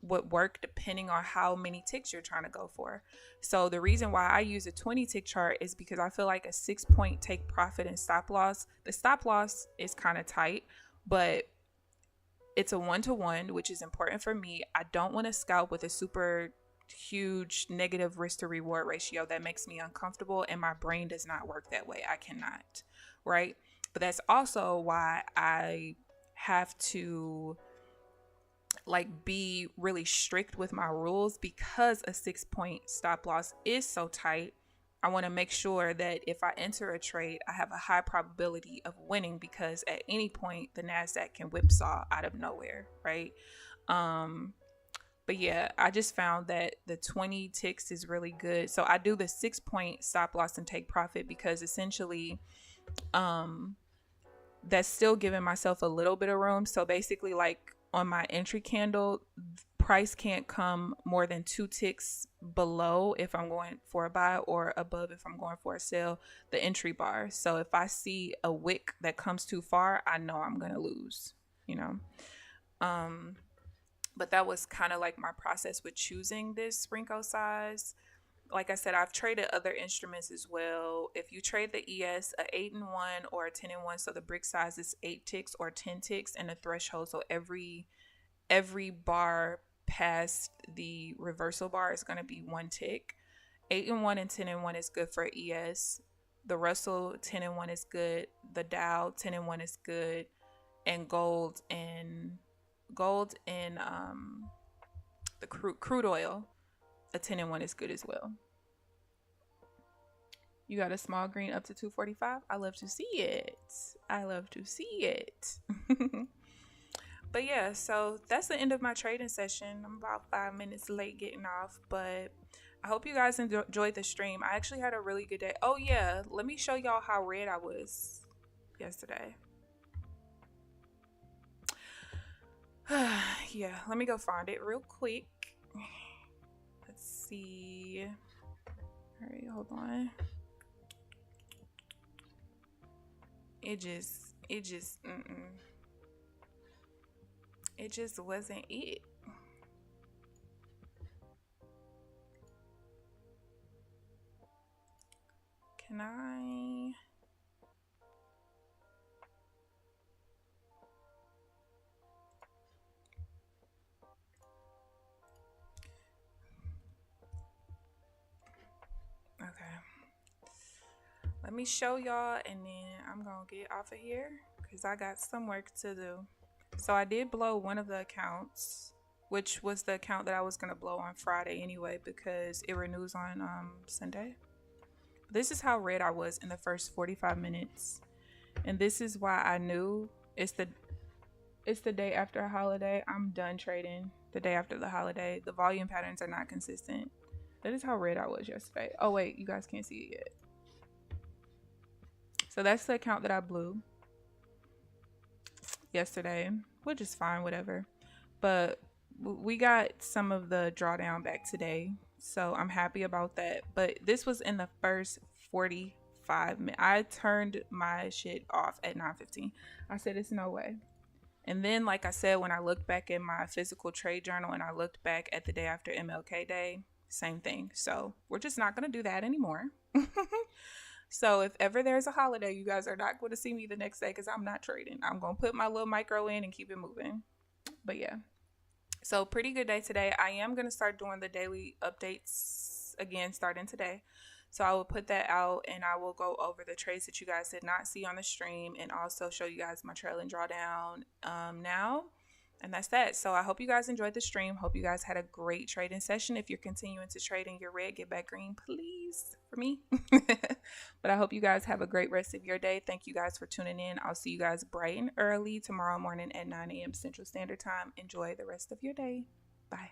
would work depending on how many ticks you're trying to go for. So the reason why I use a 20 tick chart is because I feel like a 6-point take profit and stop loss, the stop loss is kind of tight, but it's a 1-to-1, which is important for me. I don't want to scalp with a super huge negative risk to reward ratio. That makes me uncomfortable and my brain does not work that way. I cannot, right? But that's also why I have to like be really strict with my rules, because a 6-point stop loss is so tight. I want to make sure that if I enter a trade, I have a high probability of winning, because at any point the NASDAQ can whipsaw out of nowhere, right? But yeah, I just found that the 20 ticks is really good. So I do the 6-point stop loss and take profit because essentially that's still giving myself a little bit of room. So basically, like on my entry candle, price can't come more than 2 ticks below if I'm going for a buy, or above if I'm going for a sell, the entry bar. So if I see a wick that comes too far, I know I'm going to lose, you know. But that was kind of like my process with choosing this Rinko size. Like I said, I've traded other instruments as well. If you trade the ES, a 8-in-1 or a 10-in-1, so the brick size is 8 ticks or 10 ticks, and the threshold, so every bar past the reversal bar is going to be 1 tick. 8-in-1 and 10-in-1 is good for ES. The Russell 10-in-1 is good. The Dow 10-in-1 is good, and gold and the crude oil, a 10-in-1 is good as well. You got a small green up to 245. I love to see it. But yeah, so that's the end of my trading session. I'm about 5 minutes late getting off, but I hope you guys enjoyed the stream. I actually had a really good day. Oh yeah, let me show y'all how red I was yesterday. Yeah, let me go find it real quick. Let's see. All right, hold on. It just wasn't it. Can I? Okay. Let me show y'all and then I'm gonna get off of here because I got some work to do. So I did blow one of the accounts, which was the account that I was gonna blow on Friday anyway because it renews on Sunday. This is how red I was in the first 45 minutes. And this is why I knew it's the day after a holiday. I'm done trading the day after the holiday. The volume patterns are not consistent. That is how red I was yesterday. Oh wait, you guys can't see it yet. So that's the account that I blew. yesterday, which is fine, whatever. But we got some of the drawdown back today, so I'm happy about that. But this was in the first 45 minutes. I turned my shit off at 9:15. I said, it's no way. And then, like I said, when I looked back in my physical trade journal and I looked back at the day after MLK Day, same thing. So we're just not going to do that anymore. So if ever there's a holiday, you guys are not going to see me the next day because I'm not trading. I'm going to put my little micro in and keep it moving. But yeah. So pretty good day today. I am going to start doing the daily updates again starting today. So I will put that out and I will go over the trades that you guys did not see on the stream and also show you guys my trailing drawdown now. And that's that. So I hope you guys enjoyed the stream. Hope you guys had a great trading session. If you're continuing to trade in your red, get back green, please, for me. But I hope you guys have a great rest of your day. Thank you guys for tuning in. I'll see you guys bright and early tomorrow morning at 9 a.m. Central Standard Time. Enjoy the rest of your day. Bye.